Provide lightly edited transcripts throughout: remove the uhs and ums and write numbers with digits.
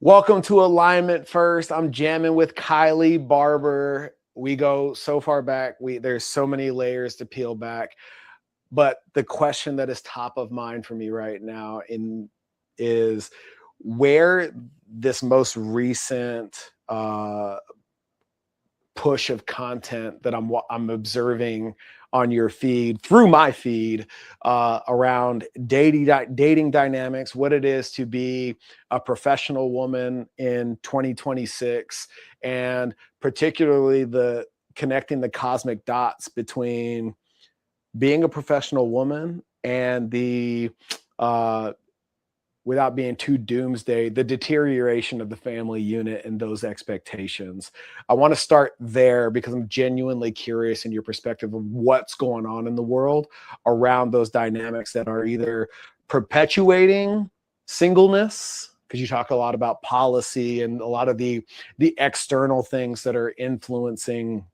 Welcome to Alignment First. I'm jamming with Kylie Barber. We go so far back. There's so many layers to peel back. But the question that is top of mind for me right now is where this most recent push of content that I'm observing on your feed, through my feed, around dating dynamics, what it is to be a professional woman in 2026, and particularly connecting the cosmic dots between being a professional woman and without being too doomsday, the deterioration of the family unit and those expectations. I want to start there because I'm genuinely curious in your perspective of what's going on in the world around those dynamics that are either perpetuating singleness, because you talk a lot about policy and a lot of the external things that are influencing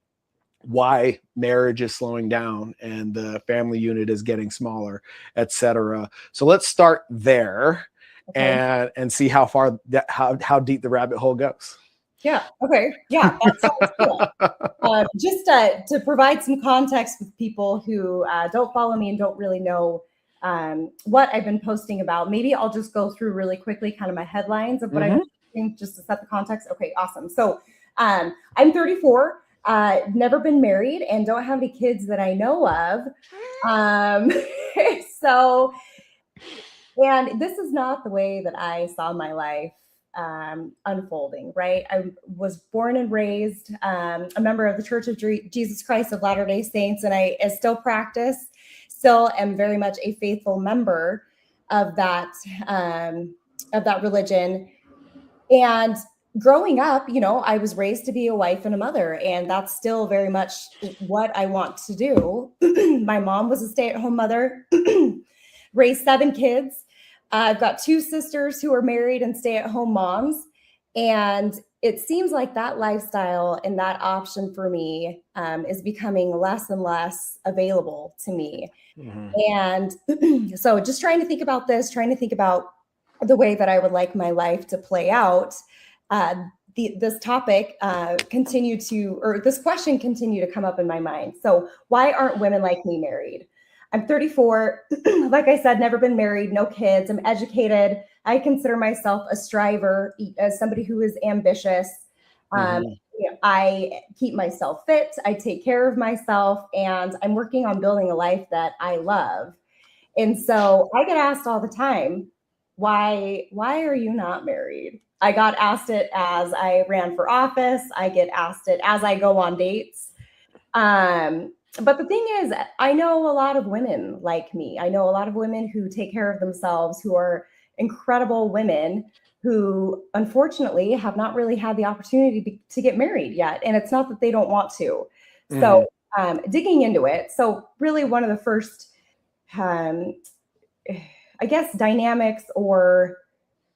why marriage is slowing down and the family unit is getting smaller, etc. So let's start there. Okay. and see how far how deep the rabbit hole goes. Yeah. Okay. Yeah, that sounds cool. Just to provide some context with people who don't follow me and don't really know what I've been posting about, maybe I'll just go through really quickly kind of my headlines of what I've been posting just to set the context. Okay, awesome. So I'm 34, never been married, and don't have any kids that I know of. And this is not the way that I saw my life unfolding, right? I was born and raised a member of the Church of Jesus Christ of Latter-day Saints, and I still practice, still am very much a faithful member of that religion. And growing up, I was raised to be a wife and a mother, and that's still very much what I want to do. My mom was a stay-at-home mother, raised 7 kids. I've got 2 sisters who are married and stay-at-home moms. And it seems like that lifestyle and that option for me is becoming less and less available to me. And so just trying to think about this, trying to think about the way that I would like my life to play out. This topic this question continued to come up in my mind. So why aren't women like me married? I'm 34. Like I said, never been married, no kids. I'm educated. I consider myself a striver, as somebody who is ambitious. I keep myself fit. I take care of myself, and I'm working on building a life that I love. And so I get asked all the time, why are you not married? I got asked it as I ran for office. I get asked it as I go on dates. But the thing is, I know a lot of women like me. I know a lot of women who take care of themselves, who are incredible women who unfortunately have not really had the opportunity to get married yet. And it's not that they don't want to. So digging into it. So really one of the first, I guess, dynamics or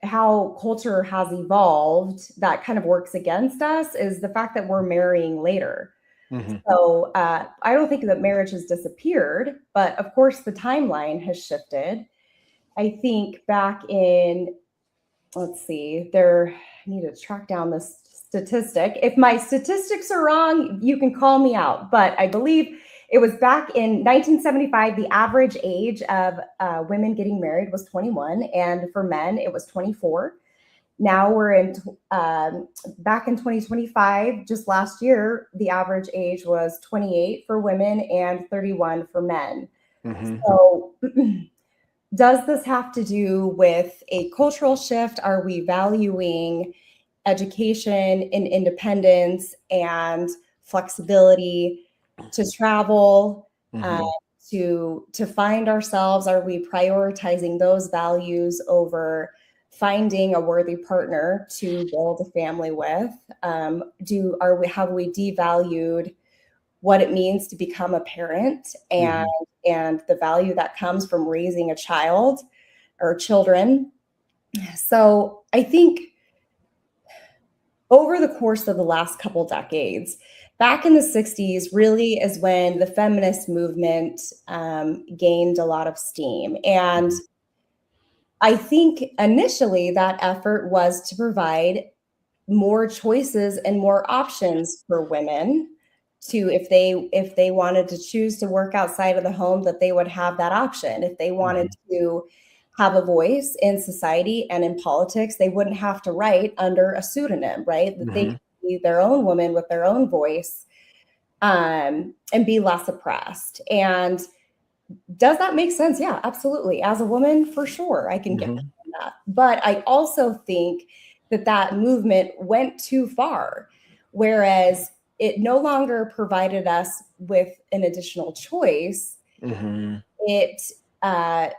how culture has evolved that kind of works against us is the fact that we're marrying later. So I don't think that marriage has disappeared, but of course the timeline has shifted. I think back in, I need to track down this statistic. If my statistics are wrong, you can call me out, but I believe it was back in 1975, the average age of women getting married was 21, and for men, it was 24. Now we're back in 2025, just last year, the average age was 28 for women and 31 for men. So does this have to do with a cultural shift? Are we valuing education and independence and flexibility to travel, to find ourselves? Are we prioritizing those values over finding a worthy partner to build a family with? Have we devalued what it means to become a parent and the value that comes from raising a child or children? So I think over the course of the last couple decades, back in the 60s really is when the feminist movement gained a lot of steam. And I think initially that effort was to provide more choices and more options for women to, if they wanted to choose to work outside of the home, that they would have that option. If they wanted to have a voice in society and in politics, they wouldn't have to write under a pseudonym, right? That they could be their own woman with their own voice, and be less oppressed. And does that make sense? Yeah, absolutely. As a woman, for sure, I can get behind that. But I also think that that movement went too far, whereas it no longer provided us with an additional choice. It uh,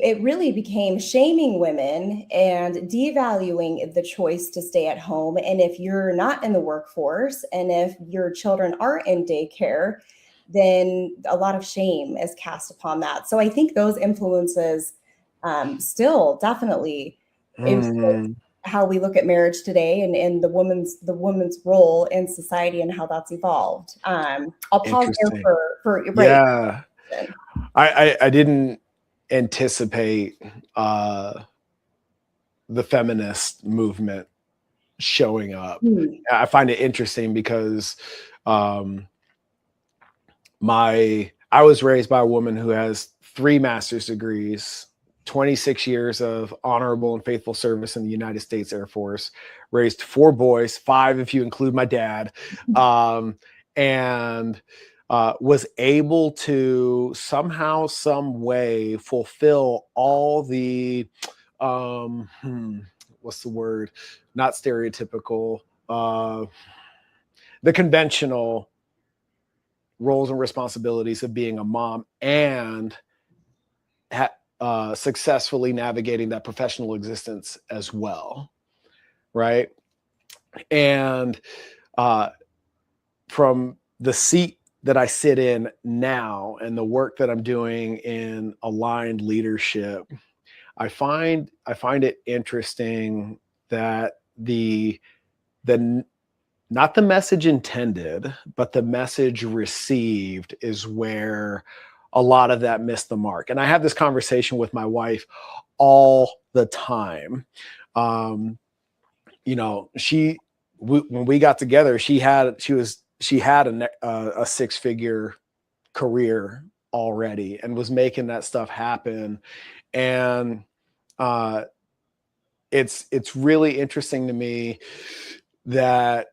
it really became shaming women and devaluing the choice to stay at home. And if you're not in the workforce and if your children are in daycare, then a lot of shame is cast upon that. So I think those influences still definitely influence how we look at marriage today, and the woman's role in society and how that's evolved. I'll pause there for right. Yeah. I didn't anticipate the feminist movement showing up. I find it interesting because I was raised by a woman who has 3 master's degrees, 26 years of honorable and faithful service in the United States Air Force, raised 4 boys, 5 if you include my dad, and was able to somehow, some way fulfill all the, what's the word? Not stereotypical, the conventional roles and responsibilities of being a mom, and successfully navigating that professional existence as well, right? And from the seat that I sit in now and the work that I'm doing in aligned leadership, I find it interesting that the not the message intended, but the message received is where a lot of that missed the mark. And I have this conversation with my wife all the time. You know, when we got together, she had a 6-figure career already and was making that stuff happen. And it's really interesting to me that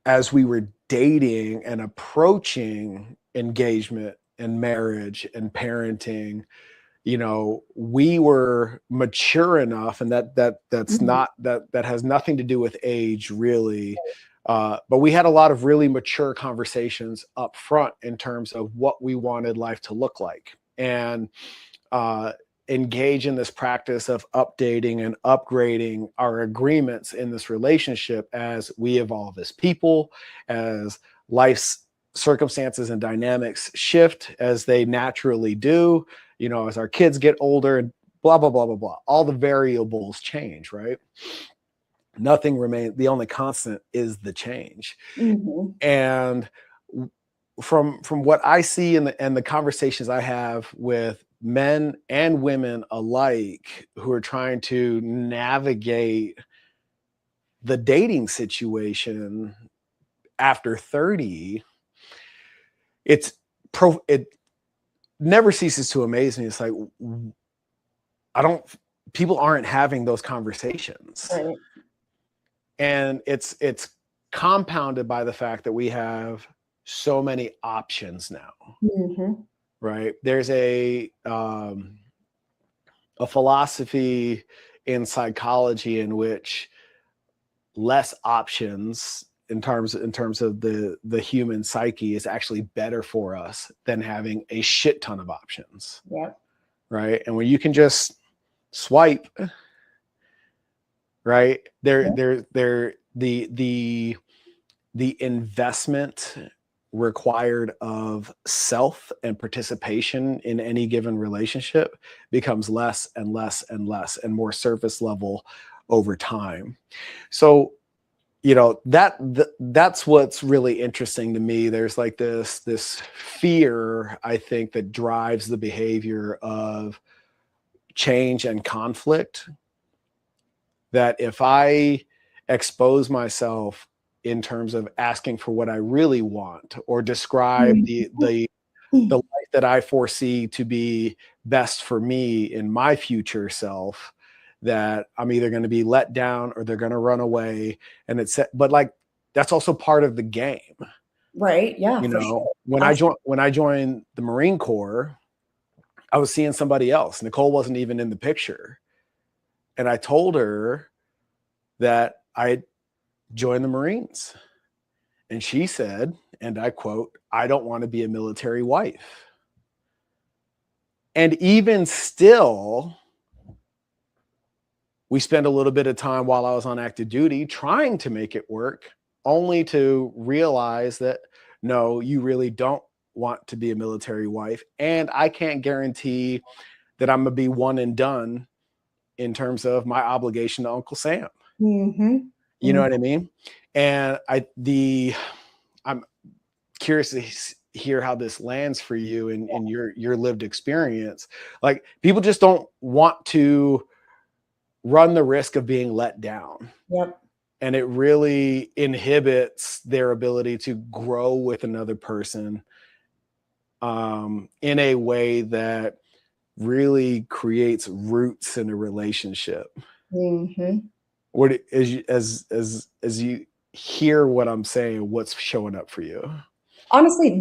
as we were dating and approaching engagement and marriage and parenting, you know, we were mature enough, and that's not that has nothing to do with age really. But we had a lot of really mature conversations up front in terms of what we wanted life to look like, and engage in this practice of updating and upgrading our agreements in this relationship as we evolve as people, as life's circumstances and dynamics shift as they naturally do, you know, as our kids get older, and blah, blah, blah, blah, blah. All the variables change, right? Nothing remains. The only constant is the change. And from what I see and the conversations I have with men and women alike who are trying to navigate the dating situation after 30, it never ceases to amaze me. It's like, people aren't having those conversations. Right. And it's compounded by the fact that we have so many options now. Right? There's a philosophy in psychology in which less options in terms of the human psyche is actually better for us than having a shit ton of options. Right? And when you can just swipe, right? The investment required of self and participation in any given relationship becomes less and less and less and more surface level over time. So you know, that's what's really interesting to me. There's like this fear, I think, that drives the behavior of change and conflict, that if I expose myself in terms of asking for what I really want, or describe the life that I foresee to be best for me in my future self, that I'm either going to be let down or they're going to run away. And but like, that's also part of the game. Right. Yeah, You for know, sure. when I joined the Marine Corps, I was seeing somebody else. Nicole wasn't even in the picture. And I told her that I joined the Marines. And she said, and I quote, "I don't want to be a military wife." And even still, we spent a little bit of time while I was on active duty trying to make it work, only to realize that no, you really don't want to be a military wife. And I can't guarantee that I'm going to be one and done in terms of my obligation to Uncle Sam. Mm-hmm. You know what I mean? And I'm curious to hear how this lands for you in your lived experience. Like, people just don't want to run the risk of being let down. Yep. And it really inhibits their ability to grow with another person in a way that really creates roots in a relationship. Mm-hmm. What, as you hear what I'm saying, what's showing up for you? Honestly,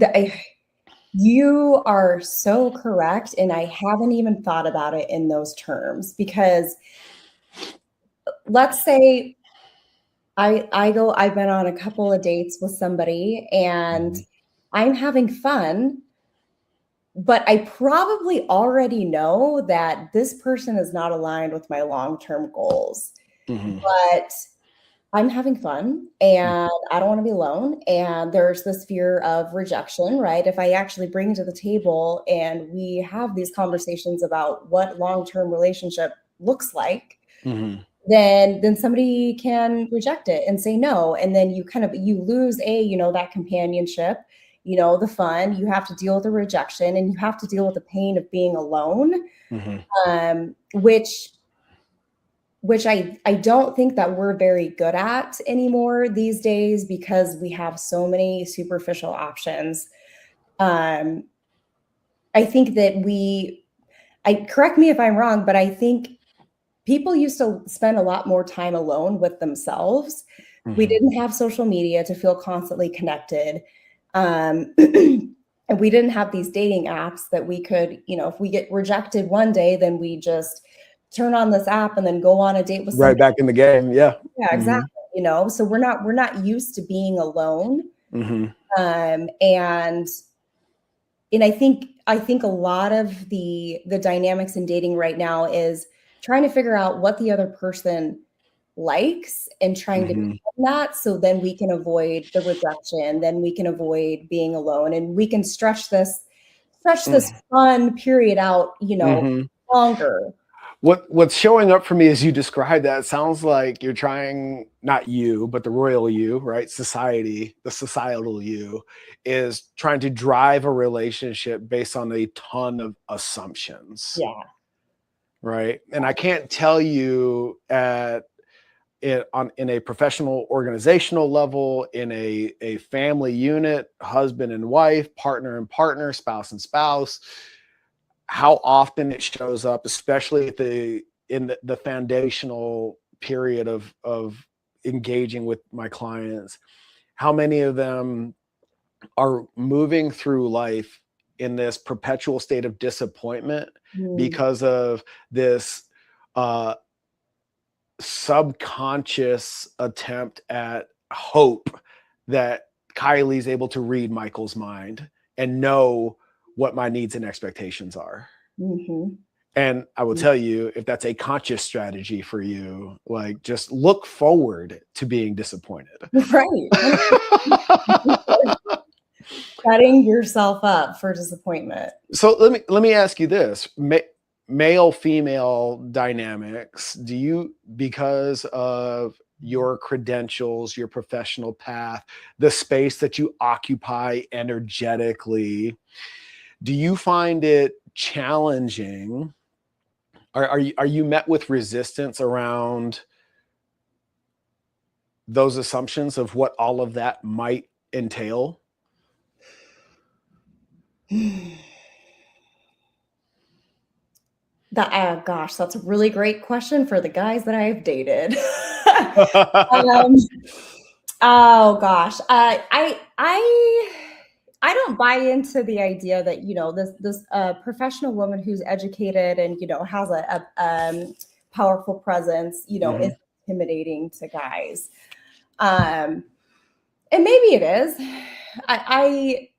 you are so correct. And I haven't even thought about it in those terms, because let's say I've been on a couple of dates with somebody and I'm having fun, but I probably already know that this person is not aligned with my long-term goals. Mm-hmm. But I'm having fun and I don't want to be alone. And there's this fear of rejection, right? If I actually bring to the table and we have these conversations about what long-term relationship looks like, Mm-hmm. then somebody can reject it and say no. And then you lose that companionship, the fun. You have to deal with the rejection and you have to deal with the pain of being alone, Mm-hmm. which I don't think that we're very good at anymore these days, because we have so many superficial options. I think that correct me if I'm wrong, but I think people used to spend a lot more time alone with themselves. Mm-hmm. We didn't have social media to feel constantly connected. And we didn't have these dating apps that we could, if we get rejected one day, then we just turn on this app and then go on a date with somebody. Right back in the game. Yeah. Yeah, exactly. So we're not used to being alone. Mm-hmm. And I think a lot of the dynamics in dating right now is trying to figure out what the other person likes and trying to become that, so then we can avoid the rejection, then we can avoid being alone, and we can stretch this fun period out, longer. What's showing up for me as you describe that, it sounds like you're trying, not you, but the royal you, right? Society, the societal you, is trying to drive a relationship based on a ton of assumptions. Yeah. Right. And I can't tell you in a professional organizational level, in a family unit, husband and wife, partner and partner, spouse and spouse, how often it shows up, especially in the foundational period of engaging with my clients. How many of them are moving through life in this perpetual state of disappointment because of this subconscious attempt at hope that Kylie's able to read Michael's mind and know what my needs and expectations are. And I will tell you, if that's a conscious strategy for you, like, just look forward to being disappointed. Right. Setting yourself up for disappointment. So let me ask you this: male female dynamics. Do you, because of your credentials, your professional path, the space that you occupy energetically. Do you find it challenging? Are you met with resistance around those assumptions of what all of that might entail? Gosh, that's a really great question for the guys that I've dated. um, oh gosh, I don't buy into the idea that this professional woman who's educated and has a powerful presence is intimidating to guys. And maybe it is. I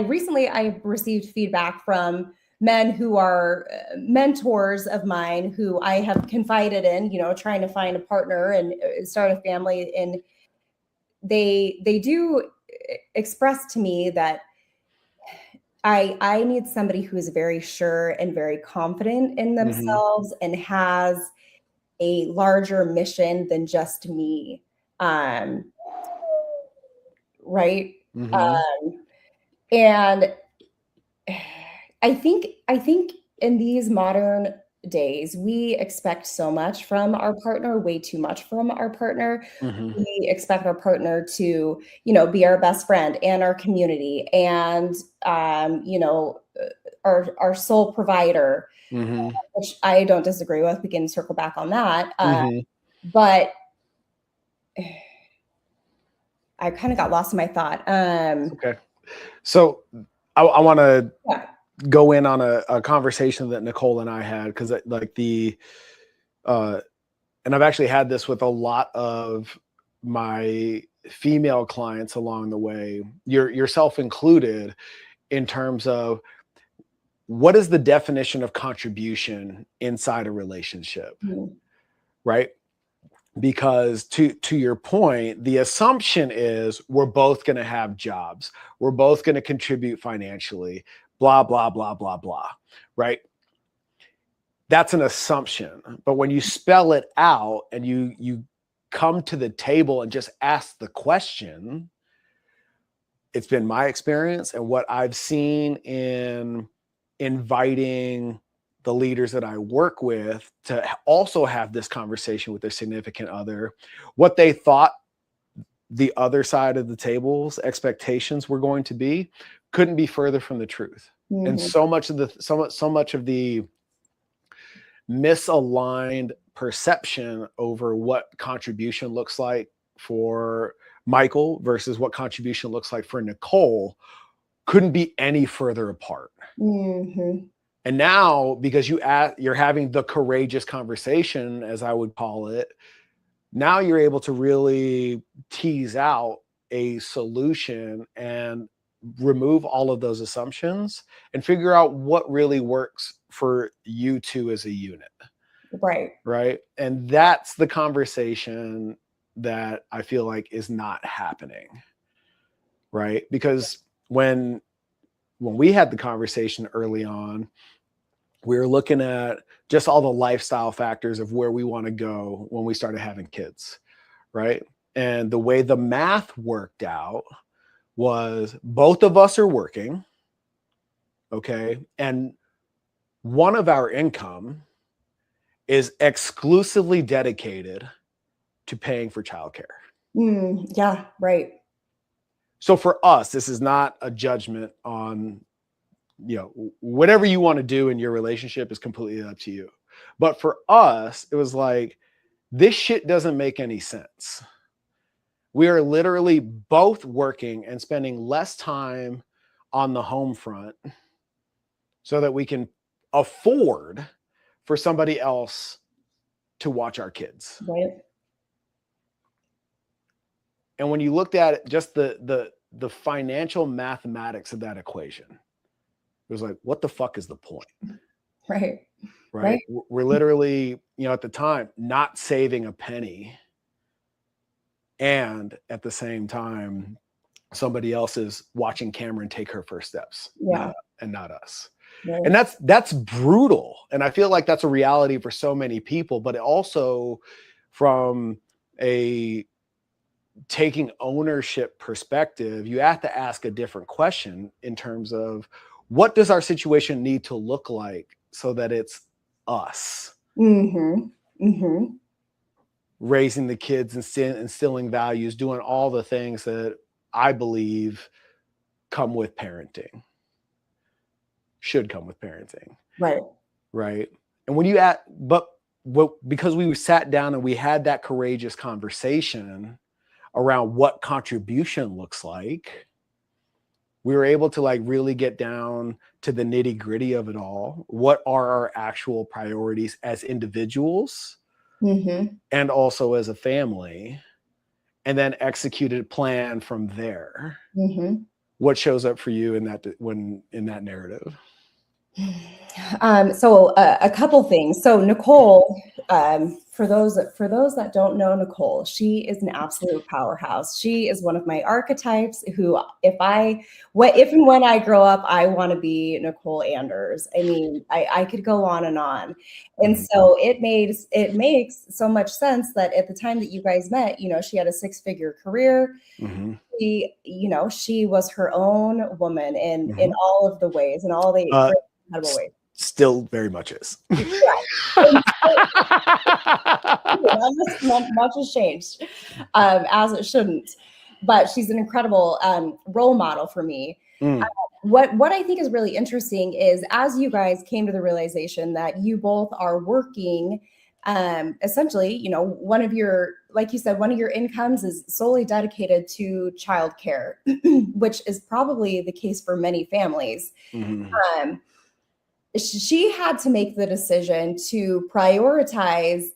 recently received feedback from men who are mentors of mine who I have confided in, trying to find a partner and start a family. And they do express to me that I need somebody who is very sure and very confident in themselves and has a larger mission than just me. Right. And I think in these modern days, we expect so much from our partner, way too much from our partner. We expect our partner to, be our best friend and our community and, our sole provider, which I don't disagree with. We can circle back on that. But I kind of got lost in my thought. Okay. So I want to go in on a conversation that Nicole and I had, because and I've actually had this with a lot of my female clients along the way, yourself included, in terms of what is the definition of contribution inside a relationship, right? Because to your point, the assumption is we're both going to have jobs. We're both going to contribute financially, blah, blah, blah, blah, blah, right? That's an assumption. But when you spell it out and you come to the table and just ask the question, it's been my experience and what I've seen in inviting the leaders that I work with to also have this conversation with their significant other, what they thought the other side of the table's expectations were going to be couldn't be further from the truth. And so much of the misaligned perception over what contribution looks like for Michael versus what contribution looks like for Nicole couldn't be any further apart. And now, because you're having the courageous conversation, as I would call it, now you're able to really tease out a solution and remove all of those assumptions and figure out what really works for you two as a unit. Right. And that's the conversation that I feel like is not happening. Right. Because when we had the conversation early on, we were looking at just all the lifestyle factors of where we want to go when we started having kids, right? And the way the math worked out was both of us are working, okay? And one of our income is exclusively dedicated to paying for childcare. Yeah, right. So for us, this is not a judgment on, whatever you want to do in your relationship is completely up to you. But for us, it was like, this shit doesn't make any sense. We are literally both working and spending less time on the home front so that we can afford for somebody else to watch our kids. Right. And when you looked at it, just the financial mathematics of that equation, it was like, what the fuck is the point? Right. We're literally, at the time, not saving a penny. And at the same time, somebody else is watching Cameron take her first steps. Yeah. Not us. Right. And that's brutal. And I feel like that's a reality for so many people, but it also from a taking ownership perspective, you have to ask a different question in terms of what does our situation need to look like so that it's us raising the kids and instilling values, doing all the things that I believe come with parenting, should come with parenting. Right. And when you because we sat down and we had that courageous conversation around what contribution looks like, we were able to like really get down to the nitty gritty of it all. What are our actual priorities as individuals and also as a family, and then executed a plan from there. What shows up for you in that narrative? So a couple things. So Nicole, for those that don't know Nicole, she is an absolute powerhouse. She is one of my archetypes who, if and when I grow up, I want to be Nicole Anders. I mean, I could go on and on. And so it makes so much sense that at the time that you guys met, she had a 6-figure career. She was her own woman in all of the ways, in all the incredible ways. Still very much is. Much has changed, as it shouldn't. But she's an incredible role model for me. What I think is really interesting is, as you guys came to the realization that you both are working, essentially, one of your, like you said, one of your incomes is solely dedicated to childcare, which is probably the case for many families. She had to make the decision to prioritize,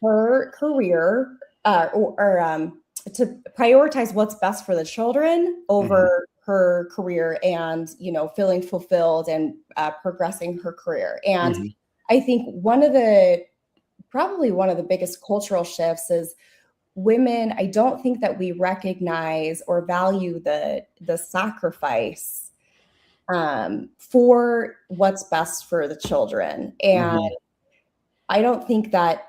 her career, or to prioritize what's best for the children over her career and, feeling fulfilled and progressing her career. And I think probably one of the biggest cultural shifts is women. I don't think that we recognize or value the sacrifice for what's best for the children. And I don't think that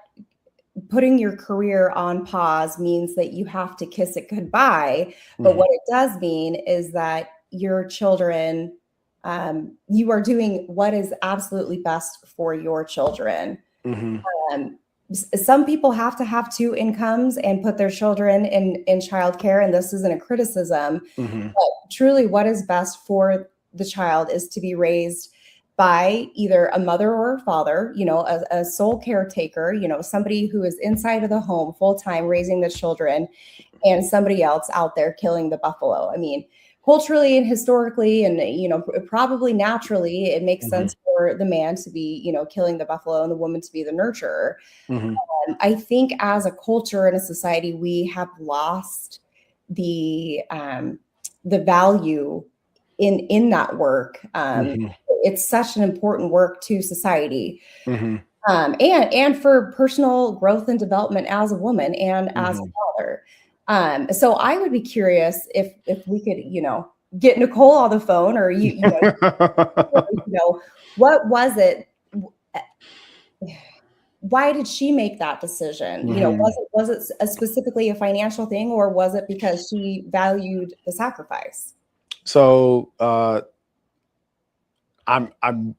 putting your career on pause means that you have to kiss it goodbye. But what it does mean is that your children, you are doing what is absolutely best for your children. Some people have to have 2 incomes and put their children in childcare, and this isn't a criticism, but truly what is best for the child is to be raised by either a mother or a father, a sole caretaker, somebody who is inside of the home full-time raising the children, and somebody else out there killing the buffalo. I mean, culturally and historically and, probably naturally, it makes sense for the man to be, killing the buffalo and the woman to be the nurturer. I think as a culture and a society, we have lost the value in that work. It's such an important work to society, and for personal growth and development as a woman and as a father. So I would be curious if we could, get Nicole on the phone, or what was it? Why did she make that decision? Was it specifically a financial thing, or was it because she valued the sacrifice? So I'm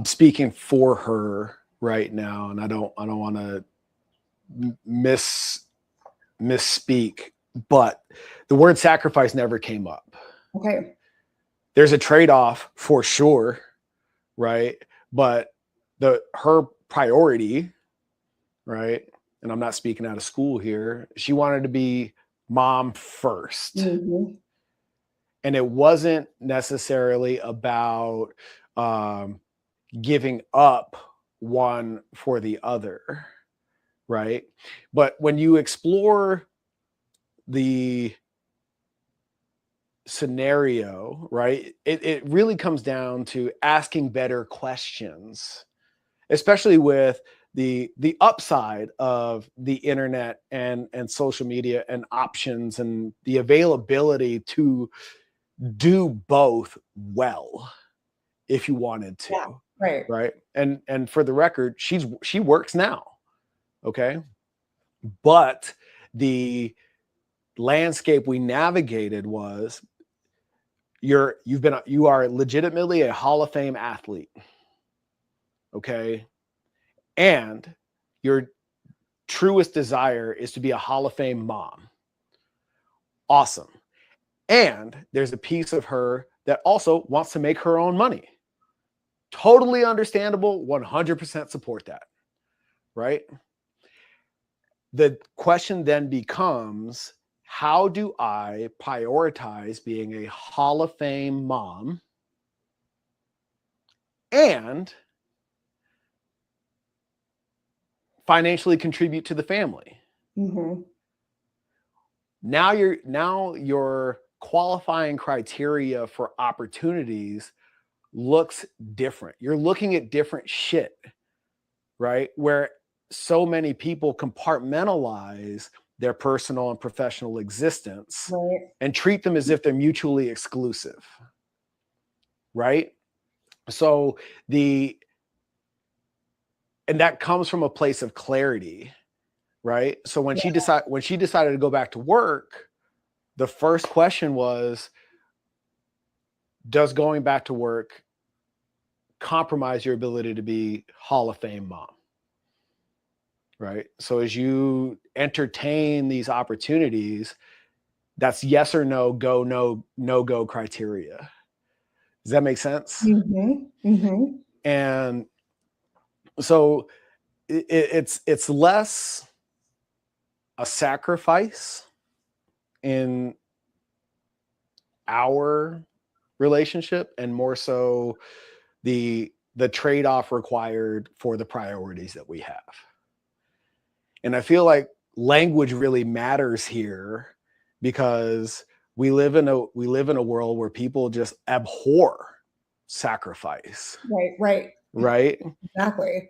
speaking for her right now, and I don't want to misspeak, but the word sacrifice never came up. Okay. There's a trade-off for sure, right? But her priority, right? And I'm not speaking out of school here. She wanted to be mom first. And it wasn't necessarily about giving up one for the other, right? But when you explore the scenario, right, it really comes down to asking better questions, especially with the upside of the internet and social media and options and the availability to do both well if you wanted to. Right. right? And for the record, she works now, okay? But the landscape we navigated was you are legitimately a Hall of Fame athlete, okay? And your truest desire is to be a Hall of Fame mom. Awesome. And there's a piece of her that also wants to make her own money. Totally understandable, 100% support that, right? The question then becomes, how do I prioritize being a Hall of Fame mom and financially contribute to the family? Mm-hmm. Now your qualifying criteria for opportunities looks different. You're looking at different shit, right? Where so many people compartmentalize their personal and professional existence, Right. and treat them as if they're mutually exclusive, right? So and that comes from a place of clarity, right? So when she decided to go back to work, the first question was, does going back to work compromise your ability to be Hall of Fame mom? Right? So as you entertain these opportunities, that's yes or no, go, no go criteria. Does that make sense? Mm-hmm. Mm-hmm. And so it's less a sacrifice in our relationship and more so the trade-off required for the priorities that we have. And I feel like language really matters here because we live in a world where people just abhor sacrifice. Right. Right? Exactly.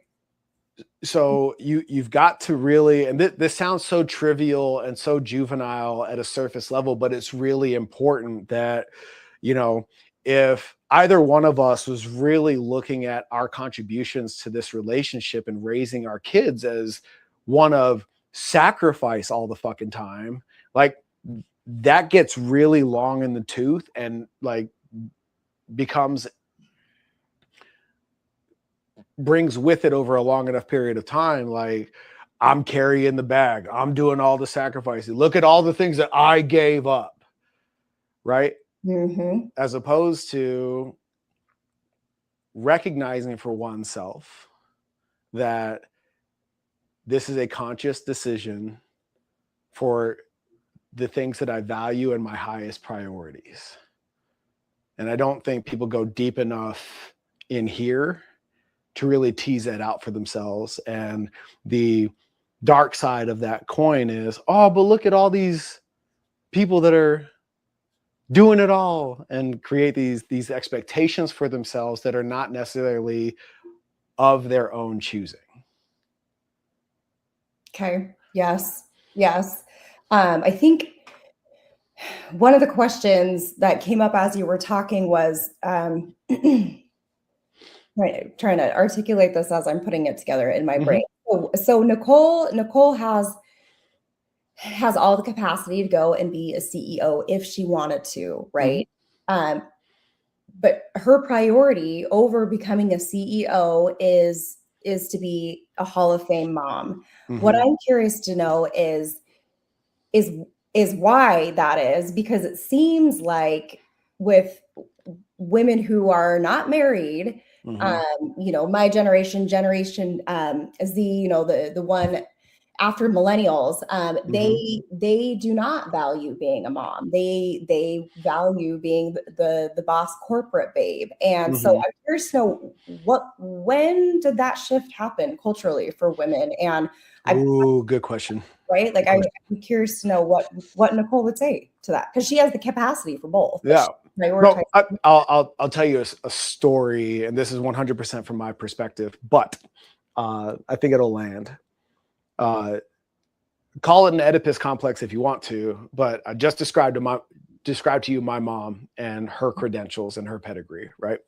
So you've got to really, and this sounds so trivial and so juvenile at a surface level, but it's really important that, if either one of us was really looking at our contributions to this relationship and raising our kids as one of sacrifice all the fucking time, like that gets really long in the tooth and like brings with it over a long enough period of time, like, I'm carrying the bag, I'm doing all the sacrifices, look at all the things that I gave up, right? Mm-hmm. As opposed to recognizing for oneself that this is a conscious decision for the things that I value and my highest priorities. And I don't think people go deep enough in here to really tease that out for themselves. And the dark side of that coin is, oh, but look at all these people that are doing it all, and create these expectations for themselves that are not necessarily of their own choosing. Okay. Yes. I think one of the questions that came up as you were talking was trying to articulate this as I'm putting it together in my brain. So Nicole has all the capacity to go and be a CEO if she wanted to, right? But her priority over becoming a CEO is to be a Hall of Fame mom. What I'm curious to know is why that is, because it seems like with women who are not married, my generation Z, the one after millennials, they do not value being a mom. They value being the boss corporate babe. And so I'm curious to know when did that shift happen culturally for women? And good question. Right? Like I'm curious to know what Nicole would say to that, because she has the capacity for both. Yeah. No, I'll tell you a story, and this is 100% from my perspective, but I think it'll land. Call it an Oedipus complex if you want to, but I just described to you my mom and her credentials and her pedigree, right?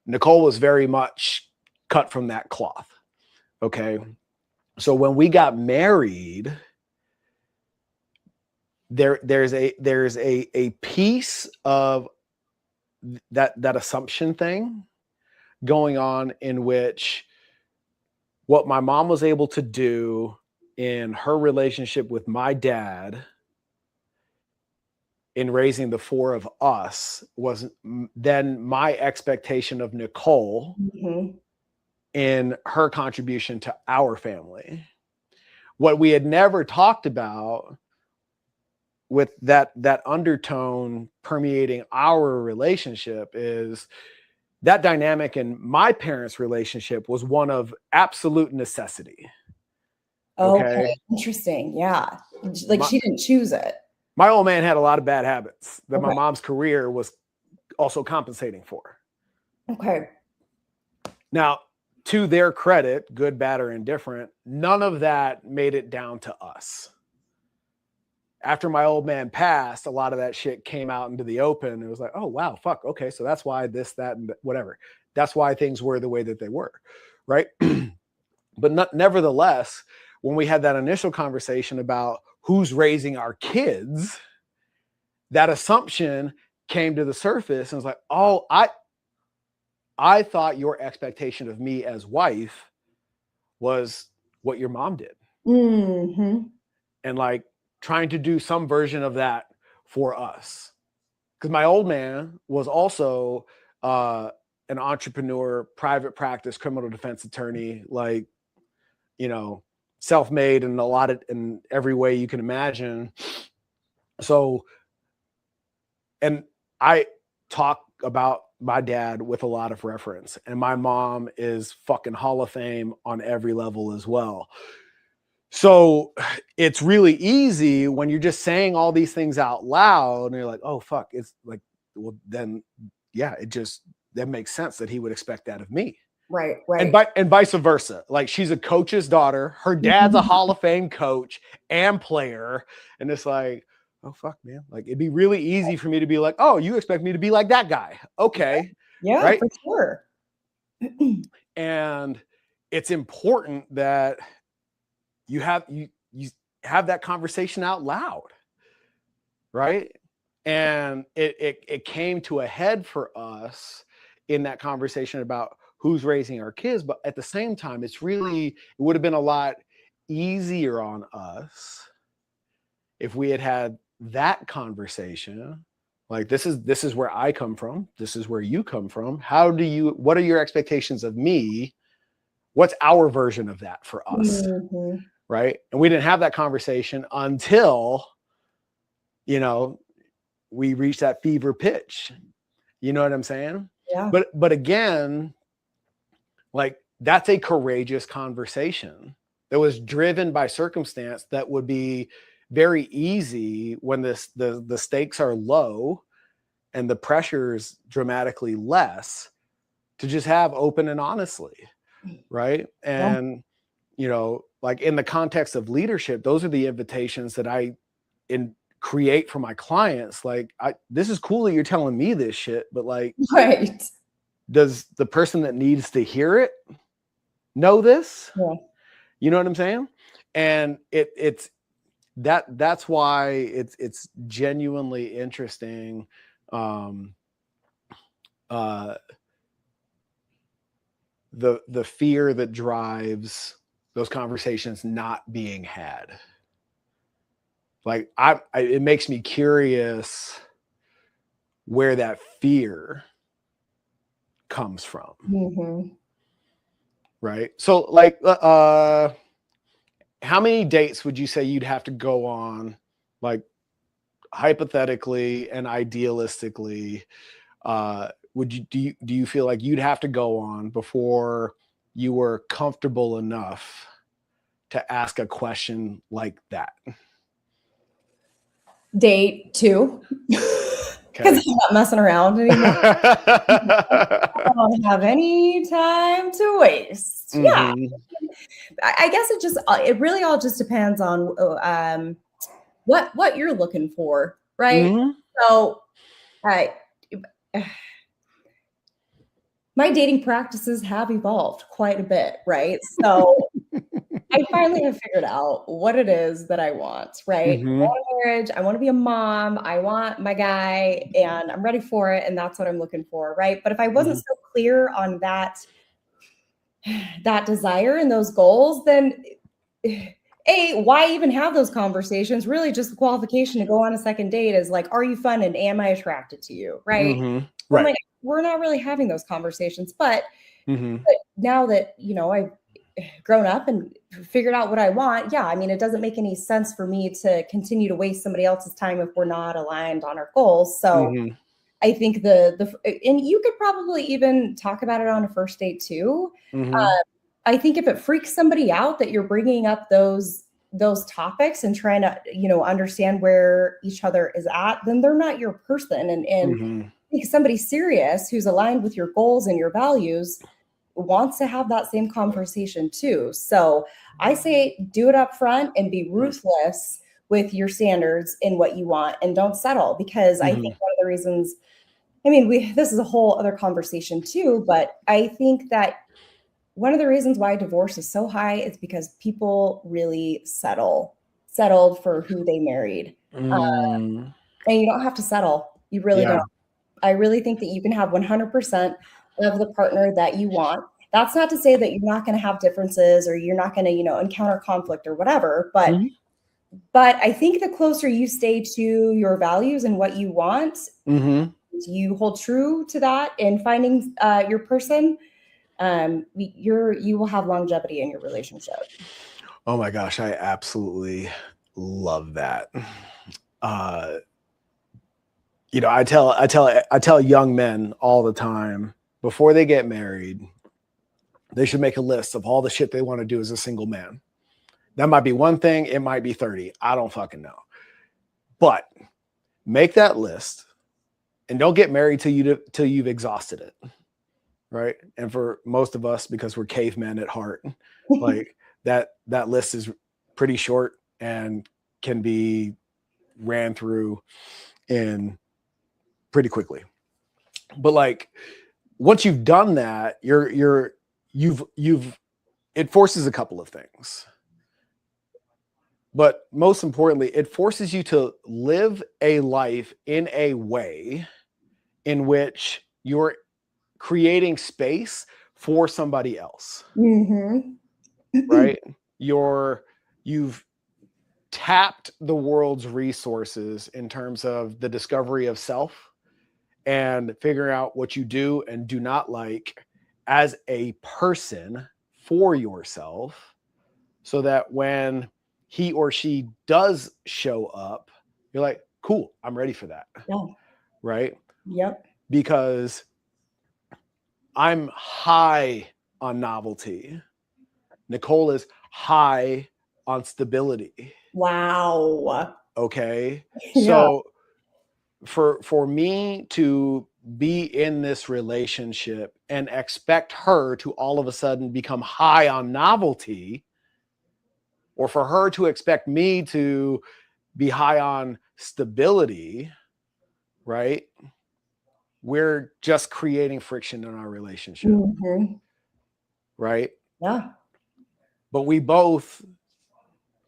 Nicole was very much cut from that cloth. Okay. So when we got married, there's a piece of that assumption thing going on, in which what my mom was able to do in her relationship with my dad in raising the four of us was then my expectation of Nicole in her contribution to our family. What we had never talked about, with that undertone permeating our relationship, is that dynamic in my parents' relationship was one of absolute necessity. Okay. Interesting. Yeah. Like she didn't choose it. My old man had a lot of bad habits that my mom's career was also compensating for. Okay. Now, to their credit, good, bad, or indifferent, none of that made it down to us. After my old man passed, a lot of that shit came out into the open. It was like, oh, wow, fuck. Okay, so that's why this, that, and whatever. That's why things were the way that they were, right? But nevertheless, when we had that initial conversation about who's raising our kids, that assumption came to the surface and was like, oh, I thought your expectation of me as wife was what your mom did. And like trying to do some version of that for us. Because my old man was also an entrepreneur, private practice, criminal defense attorney, like, you know, self-made and a lot of, in every way you can imagine. So, and I talk about my dad with a lot of reference, and my mom is fucking Hall of Fame on every level as well. So it's really easy when you're just saying all these things out loud and you're like, oh, fuck. It's like, well, then, yeah, that makes sense that he would expect that of me. Right. And vice versa. Like, she's a coach's daughter. Her dad's a Hall of Fame coach and player. And it's like, oh, fuck, man. Like, it'd be really easy for me to be like, oh, you expect me to be like that guy. Okay. Yeah, right? For sure. And it's important that you have that conversation out loud, right? And it came to a head for us in that conversation about who's raising our kids. But at the same time, it would have been a lot easier on us if we had that conversation. Like, this is where I come from. This is where you come from. What are your expectations of me? What's our version of that for us? Right. And we didn't have that conversation until, we reached that fever pitch. You know what I'm saying? Yeah. But again, like, that's a courageous conversation that was driven by circumstance that would be very easy when the stakes are low and the pressure is dramatically less, to just have open and honestly. Right. And, like, in the context of leadership, those are the invitations that I create for my clients. Like, this is cool that you're telling me this shit, but like, right. Does the person that needs to hear it know this? Yeah. You know what I'm saying? And that's why it's genuinely interesting. The fear that drives those conversations not being had. Like, it makes me curious where that fear comes from. Right. So, like, how many dates would you say you'd have to go on, like, hypothetically and idealistically? Do you feel like you'd have to go on before you were comfortable enough to ask a question like that? Date 2. Because I'm not messing around anymore. I don't have any time to waste. Yeah. I guess it really all just depends on what you're looking for, right? So my dating practices have evolved quite a bit, right? So I finally have figured out what it is that I want, right? I Mm-hmm. want a marriage, I want to be a mom, I want my guy, and I'm ready for it, and that's what I'm looking for, right? But if I wasn't Mm-hmm. so clear on that desire and those goals, then why even have those conversations? Really, just the qualification to go on a second date is like, are you fun and am I attracted to you, right? Mm-hmm. I'm Right. like, we're not really having those conversations, but Mm-hmm. now that I've grown up and figured out what I want, yeah, I mean, it doesn't make any sense for me to continue to waste somebody else's time if we're not aligned on our goals. So Mm-hmm. I think the and you could probably even talk about it on a first date too. Mm-hmm. I think if it freaks somebody out that you're bringing up those topics and trying to understand where each other is at, then they're not your person. And Mm-hmm. I think somebody serious who's aligned with your goals and your values wants to have that same conversation too. So I say do it up front and be ruthless with your standards in what you want and don't settle, because I think Mm-hmm. one of the reasons, I mean, this is a whole other conversation too, but I think that one of the reasons why divorce is so high is because people really settled for who they married. Uh, Mm. and you don't have to settle. You really Yeah. don't. I really think that you can have 100% of the partner that you want. That's not to say that you're not going to have differences or you're not going to, encounter conflict or whatever, but Mm-hmm. I think the closer you stay to your values and what you want, Mm-hmm. you hold true to that in finding your person, you will have longevity in your relationship. Oh my gosh, I absolutely love that. Uh, I tell young men all the time before they get married, they should make a list of all the shit they want to do as a single man. That might be one thing, it might be 30. I don't fucking know. But make that list and don't get married till you've exhausted it. Right. And for most of us, because we're cavemen at heart, like that list is pretty short and can be ran through in pretty quickly. But like once you've done that, you've it forces a couple of things. But most importantly, it forces you to live a life in a way in which you're creating space for somebody else, Mm-hmm. right? You've tapped the world's resources in terms of the discovery of self and figuring out what you do and do not like as a person for yourself, so that when he or she does show up, you're like, cool, I'm ready for that. Yeah. Right. Yep. Because I'm high on novelty. Nicole is high on stability. Wow. Okay. Yeah. So for me to be in this relationship and expect her to all of a sudden become high on novelty, or for her to expect me to be high on stability, right? We're just creating friction in our relationship, Mm-hmm. right? Yeah. But we both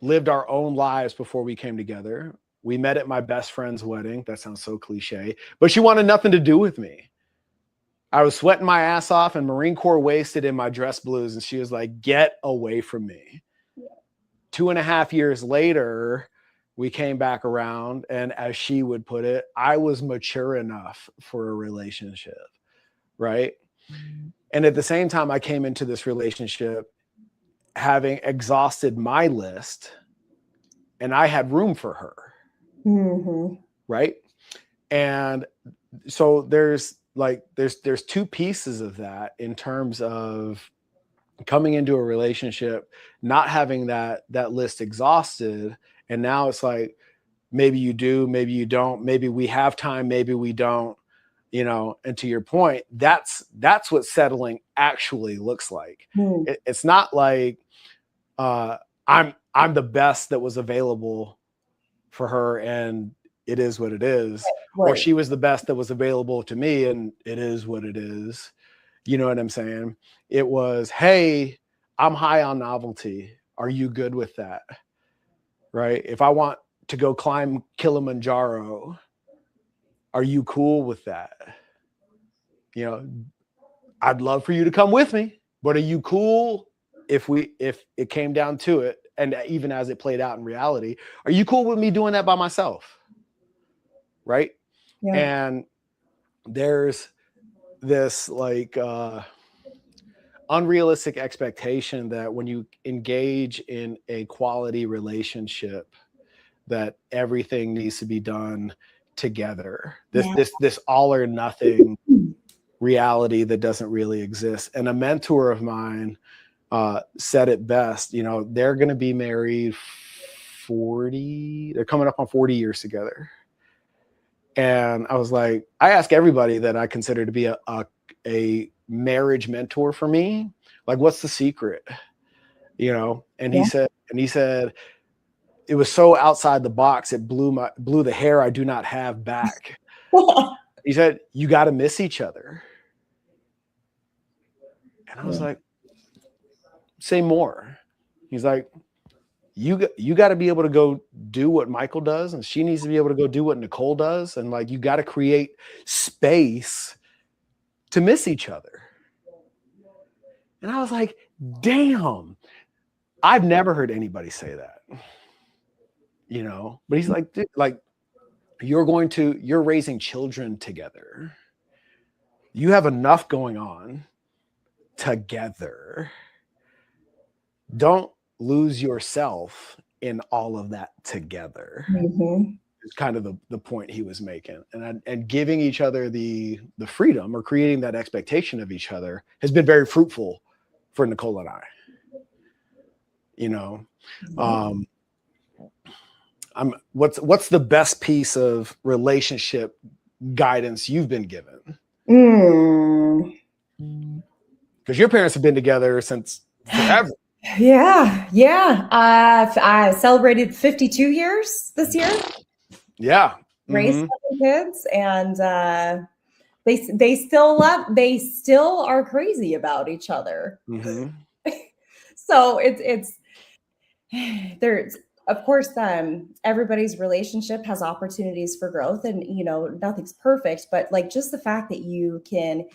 lived our own lives before we came together. We met at my best friend's wedding. That sounds so cliche, but she wanted nothing to do with me. I was sweating my ass off and Marine Corps wasted in my dress blues. And she was like, get away from me. 2.5 years later, we came back around. And as she would put it, I was mature enough for a relationship. Right. And at the same time, I came into this relationship having exhausted my list and I had room for her. Mm-hmm. Right. And so there's two pieces of that in terms of coming into a relationship, not having that list exhausted. And now it's like, maybe you do, maybe you don't, maybe we have time, maybe we don't, and to your point, that's what settling actually looks like. Mm. It's not like uh I'm the best that was available for her and it is what it is, or Right. she was the best that was available to me and it is what it is. You know what I'm saying? It was, hey, I'm high on novelty. Are you good with that? Right? If I want to go climb Kilimanjaro, are you cool with that? You know, I'd love for you to come with me, but are you cool if it came down to it? And even as it played out in reality, are you cool with me doing that by myself? Right. Yeah. And there's this like unrealistic expectation that when you engage in a quality relationship, that everything needs to be done together. This all or nothing reality that doesn't really exist. And a mentor of mine said it best. You know, they're going to be married 40. They're coming up on 40 years together. And I was like, I ask everybody that I consider to be a marriage mentor for me, like, what's the secret? You know, and he said, it was so outside the box, it blew the hair I do not have back. He said, you got to miss each other. And I was like, say more. He's like, you got to be able to go do what Michael does, and she needs to be able to go do what Nicole does, and like, you got to create space to miss each other. And I was like, damn, I've never heard anybody say that, you know. But he's like, dude, like, you're raising children together. You have enough going on together. Don't lose yourself in all of that together. Mm-hmm. It's kind of the point he was making. And giving each other the freedom, or creating that expectation of each other, has been very fruitful for Nicole and I. You know, what's the best piece of relationship guidance you've been given? Because your parents have been together since forever. Yeah. I celebrated 52 years this year. Yeah. Raised 7 kids, and they still are crazy about each other. So it's there's, of course, everybody's relationship has opportunities for growth, and you know, nothing's perfect, but like, just the fact that you can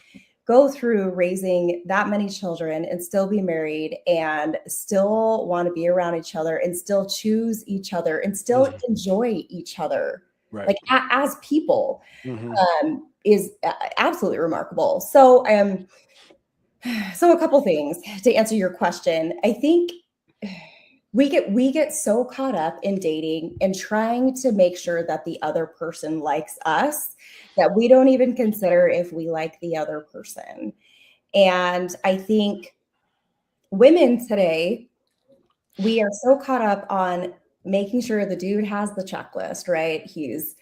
go through raising that many children and still be married and still want to be around each other and still choose each other and still enjoy each other, right, like as people, is absolutely remarkable. So a couple things to answer your question. I think we get so caught up in dating and trying to make sure that the other person likes us that we don't even consider if we like the other person. And I think women today, we are so caught up on making sure the dude has the checklist, right? He's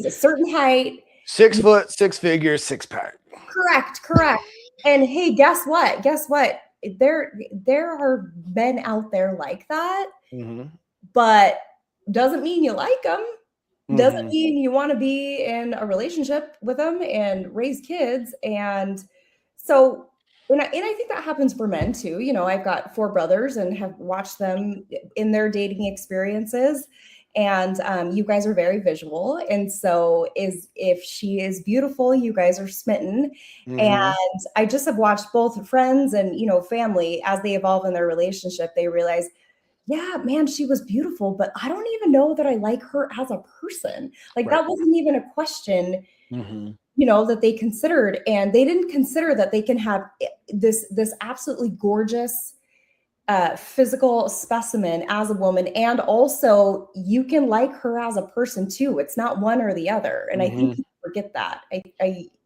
a certain height, 6 foot, 6 figures, 6-pack. Correct. And hey, guess what? There are men out there like that, but doesn't mean you like them. Doesn't mean you want to be in a relationship with them and raise kids. And so, and I think that happens for men too. You know, I've got 4 brothers and have watched them in their dating experiences. And you guys are very visual. And so if she is beautiful, you guys are smitten. And I just have watched both friends and, you know, family, as they evolve in their relationship, they realize, yeah, man, she was beautiful, but I don't even know that I like her as a person. Like, that wasn't even a question, you know, that they considered. And they didn't consider that they can have this absolutely gorgeous physical specimen as a woman, and also you can like her as a person too. It's not one or the other. And I think people forget that.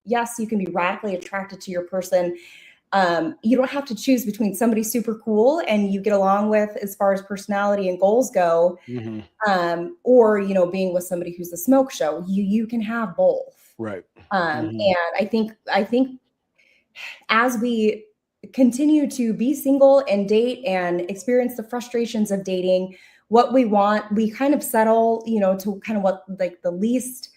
Yes, you can be radically attracted to your person. You don't have to choose between somebody super cool and you get along with as far as personality and goals go, or, you know, being with somebody who's a smoke show. You can have both. Right. And I think as we continue to be single and date and experience the frustrations of dating, what we want, we kind of settle, you know, to kind of what, like, the least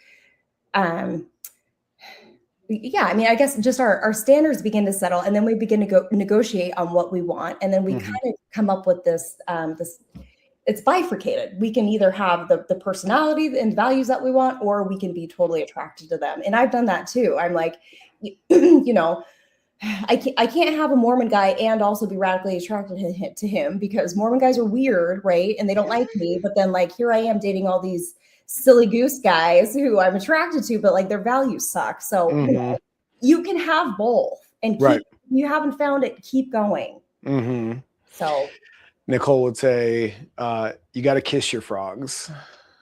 Yeah, I mean, I guess just our standards begin to settle, and then we begin to go negotiate on what we want, and then we Mhm. kind of come up with this this it's bifurcated. We can either have the personality and values that we want, or we can be totally attracted to them. And I've done that too. I'm like, you know, I can't have a Mormon guy and also be radically attracted to him because Mormon guys are weird, right? And they don't like me. But then like here I am dating all these silly goose guys who I'm attracted to, but like their values suck. So Mhm. you can have both and Right. keep. You haven't found it, keep going. Mhm. So Nicole would say, you got to kiss your frogs.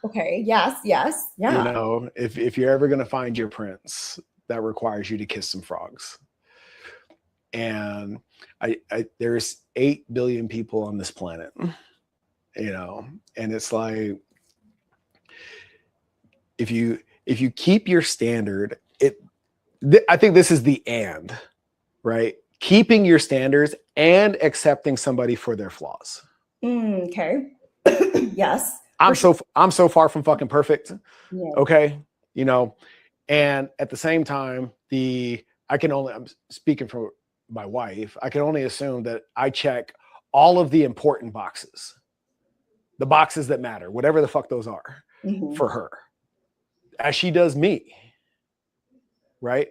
okay, yes, yes, You yeah. know, if you're ever going to find your prince, that requires you to kiss some frogs. And there's 8 billion people on this planet, you know, and it's like if you keep your standard, I think this is the and, right? Keeping your standards and accepting somebody for their flaws. Okay. Yes, for I'm sure. so far from fucking perfect. Yeah. Okay. You know, and at the same time, I'm speaking for my wife, I can only assume that I check all of the important boxes, the boxes that matter, whatever the fuck those are Mhm. for her, as she does me. Right.